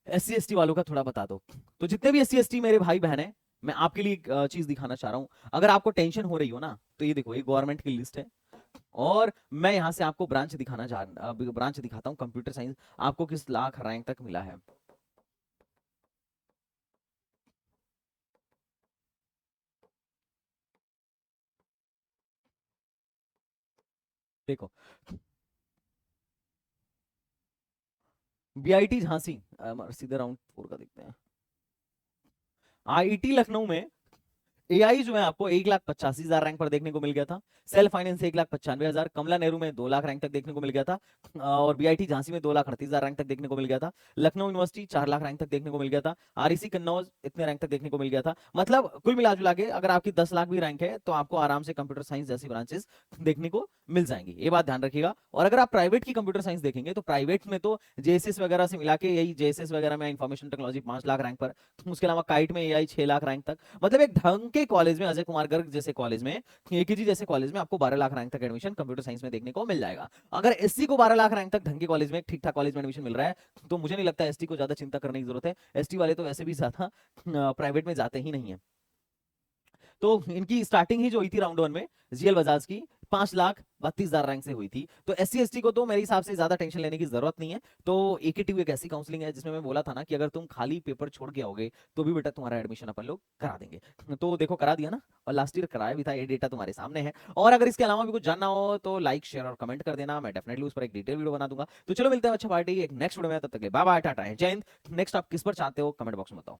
एससी एसटी वालों का थोड़ा बता दो। तो जितने भी एससी एसटी मेरे भाई बहन है, मैं आपके लिए एक चीज दिखाना चाह रहा हूं। अगर आपको टेंशन हो रही हो ना, तो ये देखो, ये गवर्नमेंट की लिस्ट है, और मैं यहां से आपको ब्रांच दिखाता हूं। कंप्यूटर साइंस आपको किस लाख रैंक तक मिला है। देखो, बीआईटी झांसी, सीधे राउंड 4 का देखते हैं। आईटी लखनऊ में एआई जो है आपको 1,85,000 रैंक पर देखने को मिल गया था। सेल्फ फाइनेंस 1,95,000, कमला नेहरू में 2 लाख रैंक तक देखने को मिल गया था, और बीआईटी झांसी में 2,38,000 रैंक तक देखने को मिल गया था। लखनऊ यूनिवर्सिटी 4 लाख रैंक तक देखने को मिल गया था। आरईसी कन्नौज इतने रैंक तक देखने को मिल गया था। मतलब कुल मिला जुला के अगर आपकी 10 लाख भी रैंक है, तो आपको आराम से कंप्यूटर साइंस जैसी ब्रांचेस देखने को मिल जाएंगी, ये बात ध्यान रखिएगा। और अगर आप प्राइवेट की कंप्यूटर साइंस देखेंगे, तो प्राइवेट में तो जेएसएस वगैरह से मिला के, यही जेएसएस वगैरह में इंफॉर्मेशन टेक्नोलॉजी 5 लाख रैंक पर, उसके अलावा काइट में एआई 6 लाख रैंक तक। मतलब एक ढंग के कॉलेज में, अजय कुमार गर्ग जैसे कॉलेज में, एकेजी जैसे कॉलेज में आपको 12 लाख रैंक तक एडमिशन कंप्यूटर साइंस में देखने को मिल जाएगा। अगर एससी को 12 लाख रैंक तक ढंग के कॉलेज में, ठीक ठाक कॉलेज में एडमिशन मिल रहा है, तो मुझे नहीं लगता एसटी को ज्यादा चिंता करने की जरूरत है। एसटी वाले तो वैसे भी ज्यादा प्राइवेट में जाते ही नहीं है। तो इनकी स्टार्टिंग ही जो हुई थी राउंड 1 में जीएल बजाज की 5,32,000 रैंक से हुई थी। तो एससी एसटी को तो मेरे हिसाब से ज्यादा टेंशन लेने की जरूरत नहीं है। तो एकेटीयू एक ऐसी काउंसलिंग है जिसमें मैं बोला था ना कि अगर तुम खाली पेपर छोड़ के आओगे, तो भी बेटा तुम्हारा एडमिशन अपन लोग करा देंगे। तो देखो करा दिया ना, और लास्ट ईयर कराया भी था, ये डेटा तुम्हारे सामने है। और अगर इसके अलावा भी कुछ जानना हो तो लाइक शेयर और कमेंट कर देना, मैं डेफिनेटली उस पर एक डिटेल वीडियो बना दूंगा। तो चलो मिलते हैं अच्छा पार्टी एक नेक्स्ट वीडियो में, तब तक बाय बाय, टाटा, जय हिंद। नेक्स्ट आप किस पर चाहते हो कमेंट बॉक्स में बताओ।